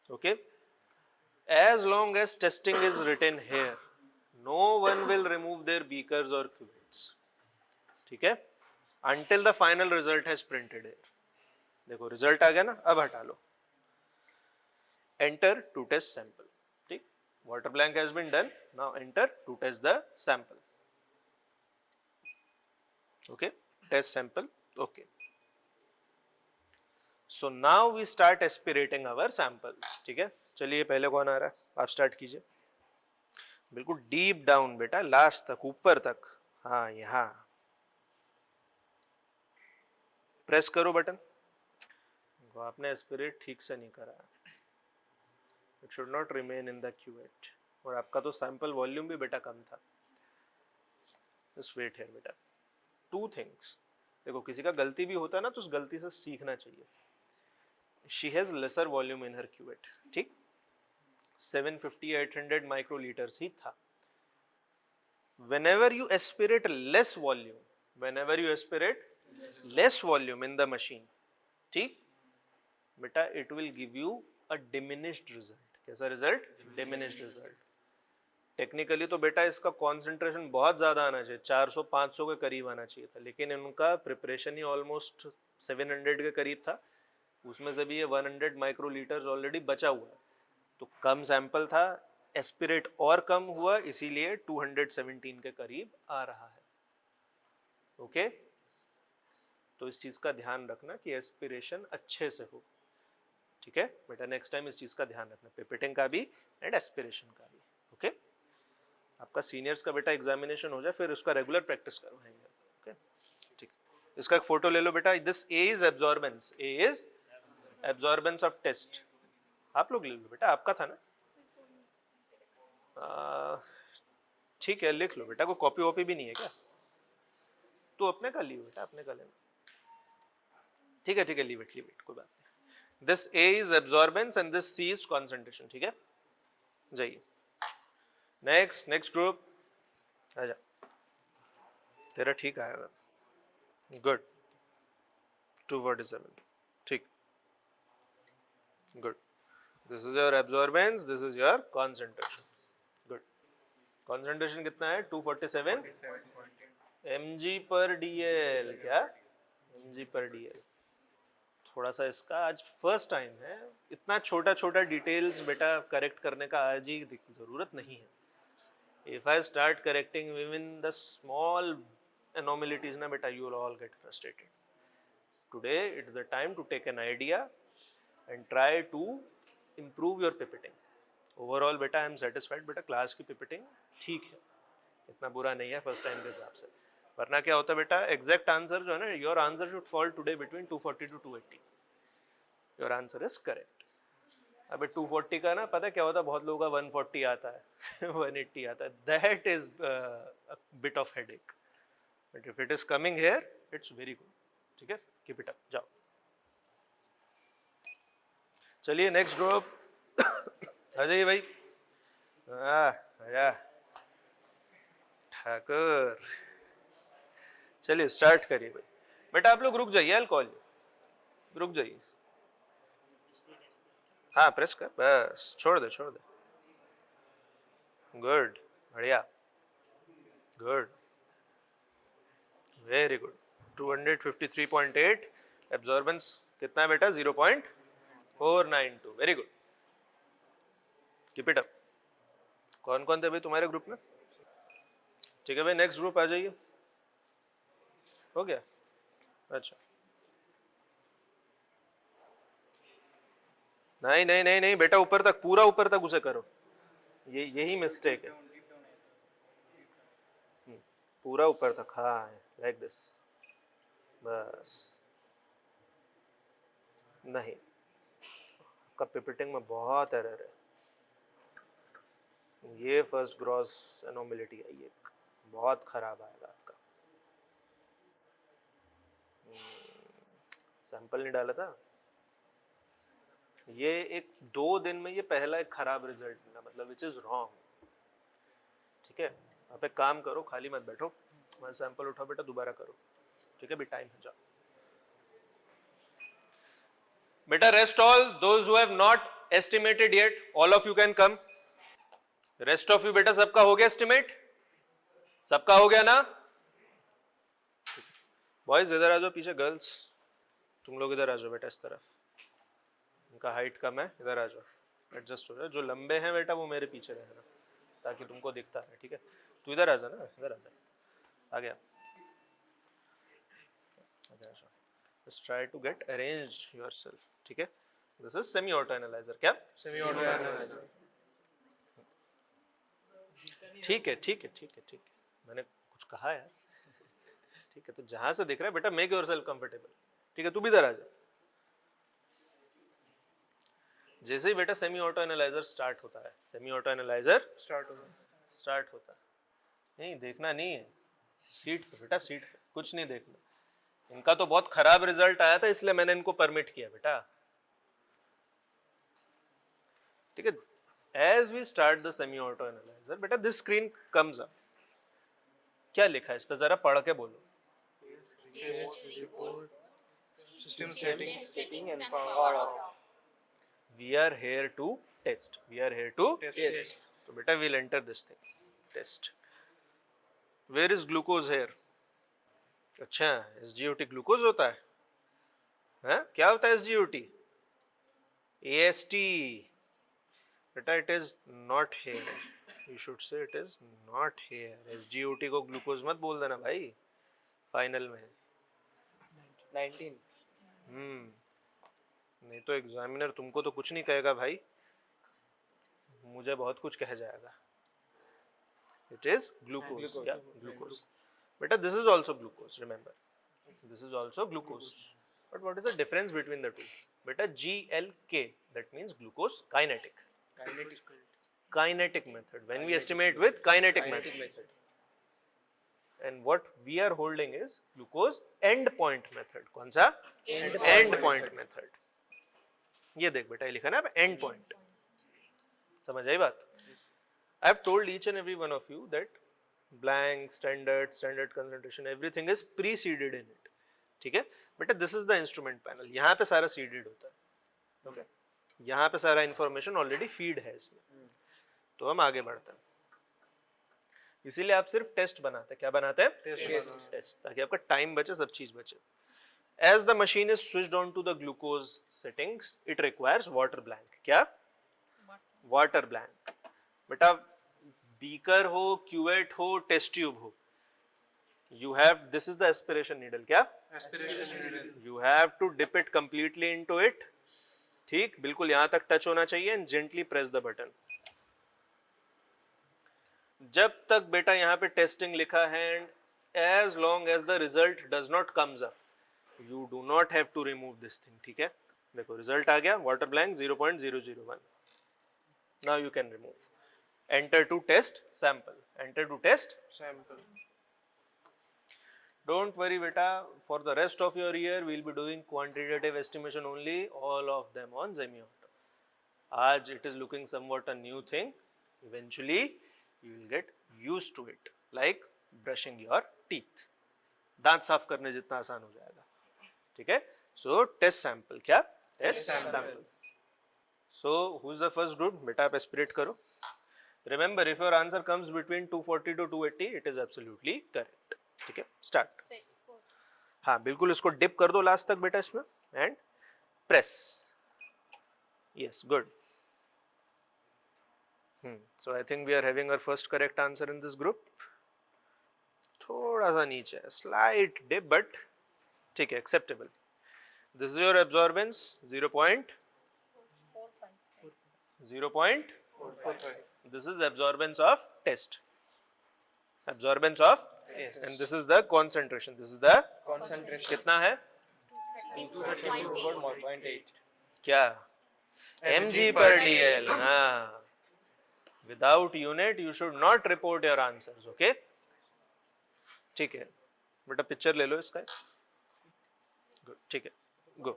Okay, as long as testing is written here, no one will remove their beakers और क्यूवेट्स. ठीक है, until the final result has printed here. देखो result आ गया ना, अब हटा लो. Enter to test sample. Water blank has been done. Now enter to test the sample. Okay, test sample. Okay. So now we start aspirating our samples. ठीक है, चलिए पहले कौन आ रहा है? आप स्टार्ट कीजिए. बिल्कुल डीप डाउन बेटा, लास्ट तक, ऊपर तक. हाँ यहाँ प्रेस करो बटन. आपने एस्पिरेट ठीक से नहीं करा. It should not remain in the cuvette. और आपका तो सैंपल वॉल्यूम भी बेटा कम था. Just wait here बेटा. Two things. देखो किसी का गलती भी होता है ना, तो उस गलती से सीखना चाहिए. She has lesser volume in her cuvette. ठीक, 750-800 microliters ही था. Whenever you aspirate less volume, whenever you aspirate less volume in the machine, ठीक बेटा, it will give you a diminished result. कैसा रिजल्ट? Diminished result. टेक्निकली तो बेटा इसका concentration बहुत ज़्यादा आना चाहिए, 400-500 के करीब आना चाहिए था, लेकिन इनका प्रिपरेशन ही ऑलमोस्ट 700 के करीब था. उसमें से भी ये 100 माइक्रोलीटर्स ऑलरेडी बचा हुआ है, तो कम सैंपल था, एस्पिरेट और कम हुआ, इसीलिए 217 के करीब आ रहा है। ओके, तो इस चीज़ का ध्यान रखना कि एस्पिरेशन अच्छे से हो, ठीक है बेटा। नेक्स्ट टाइम इस चीज़ का ध्यान रखना, पिपेटिंग का भी एंड एस्पिरेशन का भी। ओके, आपका सीनियर्स का बेटा एग्जामिनेशन हो जाए फिर उसका रेगुलर प्रैक्टिस करवाएंगे। ओके, ठीक, इसका एक फोटो ले लो बेटा। This A is absorbance, A is absorbance of test. आप लोग ले लो बेटा, आपका था ना। ठीक है, लिख लो बेटा। कोई कॉपी वॉपी भी नहीं है क्या? तो अपने का लियो बेटा, अपने का लेना। ठीक है ठीक है, लीव इट, कोई बात नहीं। This A is absorbance and this C is concentration, ठीक है। जाइए नेक्स्ट ग्रुप, आजा, तेरा ठीक आएगा, गुड। 247, ठीक, good. This is your absorbance, this is your concentration, good. Concentration कितना है? 247 mg पर dl। क्या? mg पर dl। थोड़ा सा इसका आज फर्स्ट टाइम है, इतना छोटा छोटा डिटेल्स बेटा करेक्ट करने का आज ही जरूरत नहीं है। If I start correcting even the small anomalies na beta, you will all get frustrated. Today it is the time to take an idea and try to improve your pipetting. Overall beta I am satisfied beta, class की pipetting ठीक है, इतना बुरा नहीं है first time के हिसाब से। वरना क्या होता है बेटा, एग्जैक्ट आंसर जो है ना, your answer should fall today between 240 to 280। Your answer is correct. अबे 240 का ना पता क्या होता है, बहुत लोगों का 140 आता है 180 आता है, that is bit of headache, but if it is coming here it's very good, ठीक है। कीप इट अप, जाओ। चलिए नेक्स्ट ग्रुप आ जाइए भाई। आया ठाकुर, चलिए स्टार्ट करिए भाई। बेटा आप लोग रुक जाइए, आई विल कॉल यू, रुक जाइए। हाँ प्रेस कर, बस छोड़ दे छोड़ दे। गुड, बढ़िया, गुड, वेरी गुड। 253.8 एब्जॉर्बेंस कितना है बेटा? 0.492, very good, keep it up. कौन कौन थे भाई तुम्हारे ग्रुप में? ठीक है भाई, नेक्स्ट ग्रुप आ जाइए। हो गया? अच्छा, नहीं नहीं नहीं नहीं बेटा, ऊपर तक, पूरा ऊपर तक उसे करो, ये यही मिस्टेक है। पूरा ऊपर तक, हाँ लाइक दिस, बस। नहीं, आपका पिपिटिंग में बहुत एरर है, ये फर्स्ट ग्रॉस एनोमिलिटी है, ये बहुत खराब आएगा आपका। सैंपल नहीं डाला था, ये एक 2 दिन में ये पहला एक खराब रिजल्ट मिला, मतलब विच इज रॉन्ग, ठीक है। आप एक काम करो, खाली मत बैठो, हमारा सैंपल उठाओ बेटा, दोबारा करो, ठीक है भी, टाइम है, जाओ बेटा। Rest all those who have not estimated yet, all of you can come. Rest of you बेटा सबका हो गया एस्टिमेट, सबका हो गया ना? बॉयज इधर आ जाओ पीछे, गर्ल्स तुम लोग इधर आ जाओ बेटा, इस तरफ, उनका हाइट कम है, इधर आ जाओ, एडजस्ट हो जाओ। जो लंबे हैं बेटा वो मेरे पीछे रहना, ताकि तुमको दिखता है, ठीक है। तू इधर आ जा ना, इधर आ जा, आ गया, just try to get arranged yourself, ठीक है। this is semi auto analyzer, क्या semi auto analyzer, ठीक है ठीक है ठीक है ठीक है, मैंने कुछ कहा यार, ठीक है। तो जहां से दिख रहा है बेटा, मेक योरसेल्फ कंफर्टेबल, ठीक है। तू भी इधर आ जा। जैसे ही बेटा सेमी ऑटो एनालाइजर स्टार्ट होता है, सेमी ऑटो एनालाइजर स्टार्ट होता है, नहीं देखना नहीं है, सीट पे बेटा, सीट पे कुछ नहीं देखना। इनका तो बहुत खराब रिजल्ट आया था, इसलिए मैंने इनको परमिट किया बेटा, ठीक है। As we start the semi auto analyser बेटा, दिस स्क्रीन कम्स अप। क्या लिखा है इस पे, जरा पढ़ के बोलो। System setting and power off. We are here to test. We are here to test. So beta, we'll enter this thing. Test. Where is glucose here? अच्छा, SGOT ग्लूकोज होता है? हैं? क्या होता है SGOT? AST. बेटा it is not here. You should say it is not here. SGOT को glucose मत बोल देना भाई फाइनल में. 19. नहीं तो एग्जामिनर तुमको तो कुछ नहीं कहेगा भाई, मुझे बहुत कुछ कह जाएगा. It is glucose. क्या glucose? बेटा this is also glucose. Remember, this is also glucose. But what is the difference between the two? बेटा GLK, that means glucose kinetic. Kinetic method. When we estimate with kinetic method. And what we are holding is glucose end point method. कौन सा? End point method. ये देख बेटा ये लिखा ना end point. समझ आई बात? I have told each and every one of you that blank, standard concentration, everything is preceded in it. ठीक है बेटा, this is the instrument panel. यहाँ पे सारा seeded होता है. Okay. यहाँ पे सारा information already feed है इसमें. तो हम आगे बढ़ते हैं. इसीलिए आप सिर्फ टेस्ट बनाते हैं. क्या बनाते हैं? टेस्ट, ताकि आपका टाइम बचे, सब चीज बचे. As the machine is switched on to the glucose settings, it requires water blank. क्या? Water blank. बेटा बीकर हो, क्यूवेट हो, टेस्ट ट्यूब हो, you have, this is the aspiration needle. क्या? Aspiration needle. You have to dip it completely into it. ठीक, बिल्कुल यहाँ तक टच होना चाहिए and gently press the button. जब तक बेटा यहाँ पे टेस्टिंग लिखा है and as long as the result does not comes up, you do not have to remove this thing. ठीक है, देखो रिजल्ट आ गया, water blank 0.001. now you can remove. Enter to test sample. Enter to test Sample. Don't worry beta, for the rest of your year we'll be doing quantitative estimation only, all of them on Semi-Auto. Aaj it is looking somewhat a new thing. Eventually you will get used to it, like brushing your teeth. दांत साफ करने जितना आसान हो जाएगा. ठीक है? So test sample. क्या? Test sample. So who's the first group? बेटा आप aspirate करो. Remember, if your answer comes between 240 to 280, it is absolutely correct. ठीक है, start. हाँ बिल्कुल, इसको dip कर दो लास्ट तक बेटा इसमें and press. Yes, good. So I think we are having our first correct answer in this group. थोड़ा सा नीचे है, slight dip, but ठीक है, acceptable. This is your absorbance 0.45. This is absorbance of test. Absorbance of Test. and this is the concentration. This is the Concentration. कितना है? 234.8. क्या? mg per dl. हाँ. Without unit, you should not report your answers. Okay? ठीक है. बेटा picture ले लो इसका. Good. ठीक है. Go.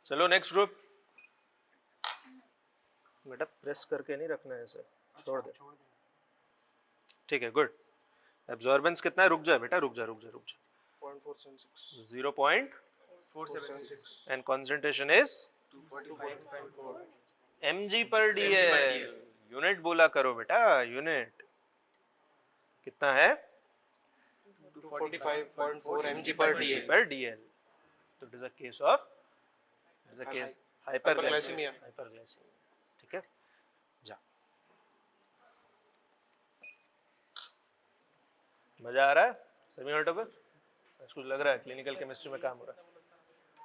चलो next group. बेटा प्रेस करके नहीं रखना है ऐसे, छोड़ दे. ठीक है, गुड. एब्जॉर्बेंस कितना है? रुक जा बेटा, रुक जा. 0.476. 0.476 and concentration is 245.4. mg per dl. Unit बोला करो बेटा, यूनिट कितना है? 245.4 mg per dl. per dl. So it is a case of Hyperglycemia. hyperglycemia. ठीक है, जा. मजा आ रहा है सेमी ऑटो पर? कुछ लग रहा है क्लिनिकल केमिस्ट्री में काम हो रहा है.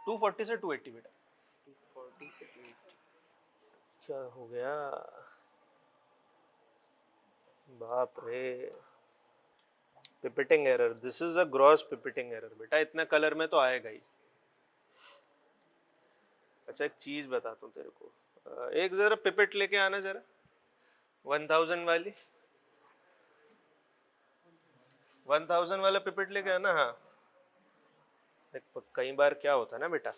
240 से 280 बेटा. 240 से 280. क्या हो गया? बाप रे, pipetting error. This is a gross pipetting error बेटा, इतना कलर में तो आएगा ही. अच्छा एक चीज बताता हूँ तेरे को, एक जरा पिपेट लेके आना जरा, 1000 वाली, 1000 वाला पिपेट लेके आना. हाँ कई बार क्या होता है ना बेटा,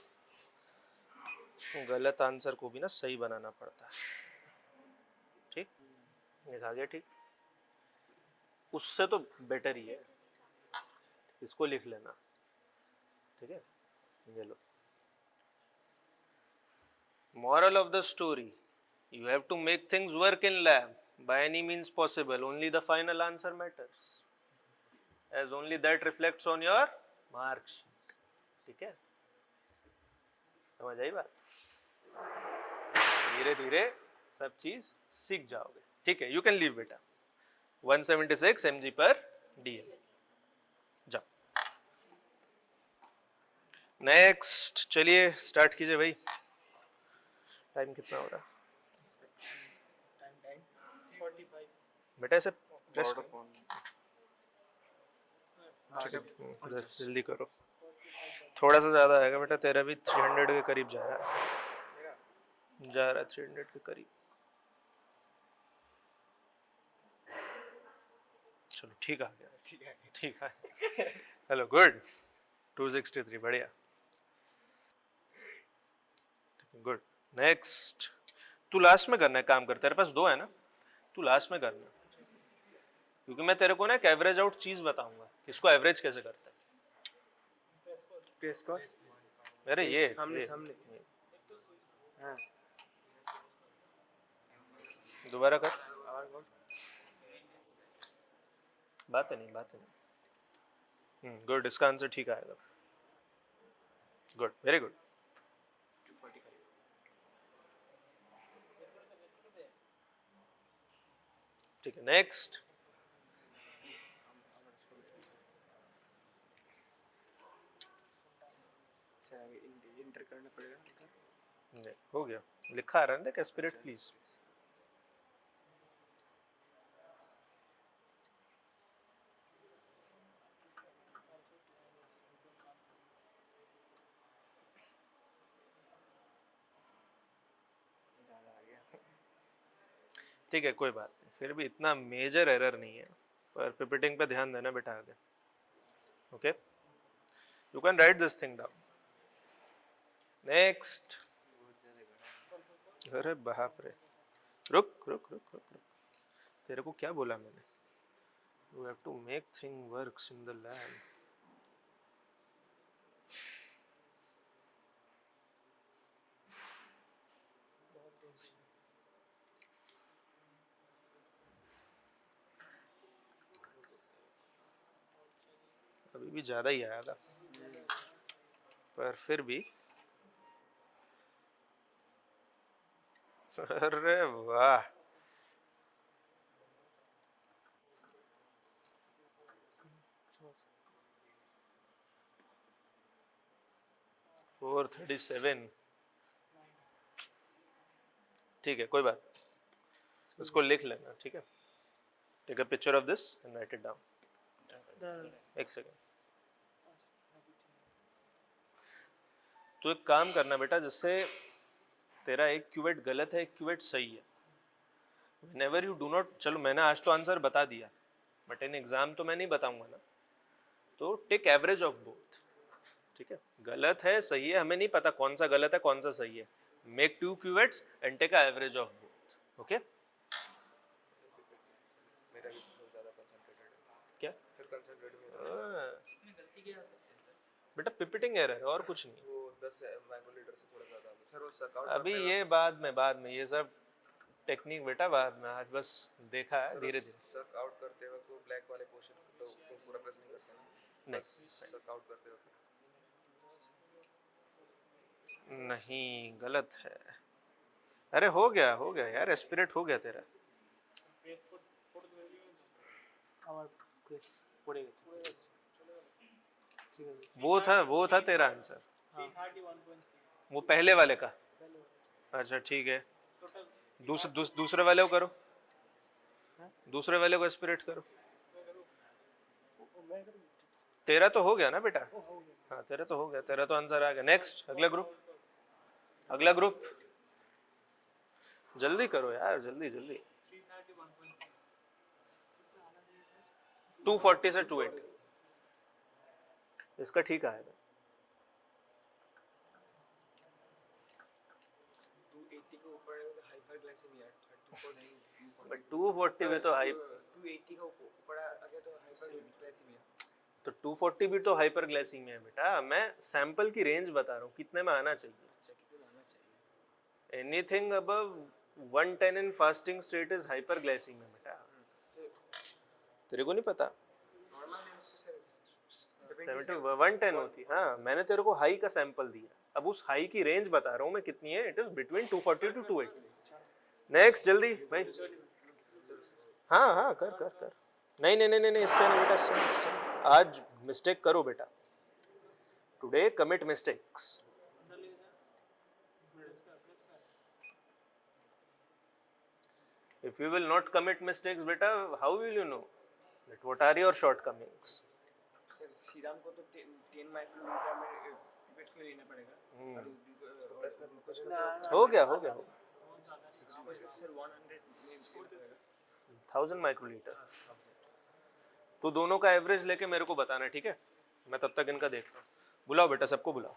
गलत आंसर को भी ना सही बनाना पड़ता है. ठीक, आ गया. ठीक, उससे तो बेटर ही है, इसको लिख लेना. ठीक है, ये लो. Moral of the story, you have to make things work in lab by any means possible. Only the final answer matters, as only that reflects on your mark sheet. ठीक है, समझ आई बात? धीरे धीरे सब चीज सीख जाओगे, ठीक है। यू कैन लीव बेटा। 176 mg per dl। जाओ नेक्स्ट, चलिए स्टार्ट कीजिए भाई। टाइम कितना हो रहा है बेटा? ऐसे press करो। जल्दी करो, थोड़ा सा ज्यादा आएगा बेटा। तेरा भी 300 के करीब जा रहा है, 300 के करीब। चलो ठीक आ गया, ठीक है। Hello, good. 263, बढ़िया, गुड। नेक्स्ट, तू लास्ट में करना है काम कर, तेरे पास 2 है ना, तू लास्ट में करना, क्योंकि मैं तेरे को ना एक एवरेज आउट चीज बताऊंगा कि इसको एवरेज कैसे करते हैं। प्रेस कर। अरे ये सामने ये, सामने। ये। हाँ। दोबारा कर। और बोल। बात है नहीं। गुड, इसका आंसर ठीक आएगा। Good, very good. 245। ठीक है, नेक्स्ट। इंटर करना पड़ेगा। हो गया, लिखा आ रहा है ना, एस्पिरेट प्लीज। ठीक है, कोई बात नहीं, फिर भी इतना मेजर एरर नहीं है, पर पिपिटिंग पे ध्यान देना बेटा आगे। Okay, you can write this thing down. Next. अरे बाप रे, रुक रुक रुक रुक रुक, तेरे को क्या बोला मैंने? You have to make thing works in the lab. अभी भी ज्यादा ही आया था, पर फिर भी। अरे वाह, फोर 37। ठीक है, कोई बात, इसको लिख लेना, ठीक है। Take a picture of this and write it down. एक सेकेंड, तो एक काम करना बेटा, जिससे तेरा एक क्यूवेट गलत है, एक क्यूवेट सही है। Whenever you do not, चलो मैंने आज तो आंसर बता दिया, बट इन एग्जाम तो मैं नहीं बताऊंगा ना, तो टेक एवरेज ऑफ बोथ, ठीक है। गलत है सही है, हमें नहीं पता कौन सा गलत है कौन सा सही है। Make 2 cuvettes and take a average of both, okay. मेरा भी ज़्यादा कंसंट्रेटेड है। क्या सर कंसंट्रेटेड में इसमें गलती क्या हो सकती है सर? बेटा, पिपिटिंग एरर है और कुछ नहीं। वो 10 माइक्रोलीटर से थोड़ा ज़्यादा होगा सर। वो सर्कआउट अभी ये बाद में ये सब टेक्निक बेटा बाद में, आज बस देखा है धीरे धीरे। सर्कआउट करते वक्त वो ब्लैक वाले पोर्शन तो पूरा प्रेस नहीं करते ना। नहीं सर्कआउट करते वक्त नहीं, गलत है। अरे हो गया यार, एस्पिरेट हो गया तेरा। वो था तेरा आंसर, वो पहले वाले का। अच्छा ठीक है, दूसरे वाले को करो, दूसरे वाले को एस्पिरेट करो। तेरा तो हो गया ना बेटा, हाँ तेरा तो हो गया, तेरा तो आंसर आ गया। नेक्स्ट, अगला ग्रुप, जल्दी करो यार, जल्दी जल्दी। 240 से 280, इसका ठीक आएगा। 280 के ऊपर है तो हाइपरग्लाइसेमिया। 240 भी तो हाई, 280 का ऊपर आ गया तो हाइपरग्लाइसेमिया। तो 240 भी तो हाइपरग्लाइसीमिया है बेटा। मैं सैंपल की रेंज बता रहा हूँ, कितने में आना चाहिए। Anything above 110 in fasting state is hyperglycaemia बेटा। तेरे को नहीं पता? नॉर्मल 110 होती है। हाँ, मैंने तेरे को हाई का सैंपल दिया, अब उस हाई की रेंज बता रहा हूँ मैं कितनी है। It is between 240 to 280। Next जल्दी भाई। हाँ हाँ कर कर कर। नहीं नहीं नहीं नहीं, इससे नहीं बेटा, इससे नहीं। आज मिस्टेक करो बेटा, today commit mistakes. If you will not commit mistakes, beta, how will you know that what are your shortcomings? Sir serum को तो 10 माइक्रोलीटर में पिपेट क्यों लेना पड़ेगा? और प्लस में ग्लूकोज को हो गया हो गया हो गया। सर 100 में लेना पड़ेगा। 1000 माइक्रोलीटर। तो दोनों का एवरेज लेके मेरे को बताना, ठीक है? मैं तब तक इनका देखता हूँ। बुलाओ बेटा, सबको बुलाओ।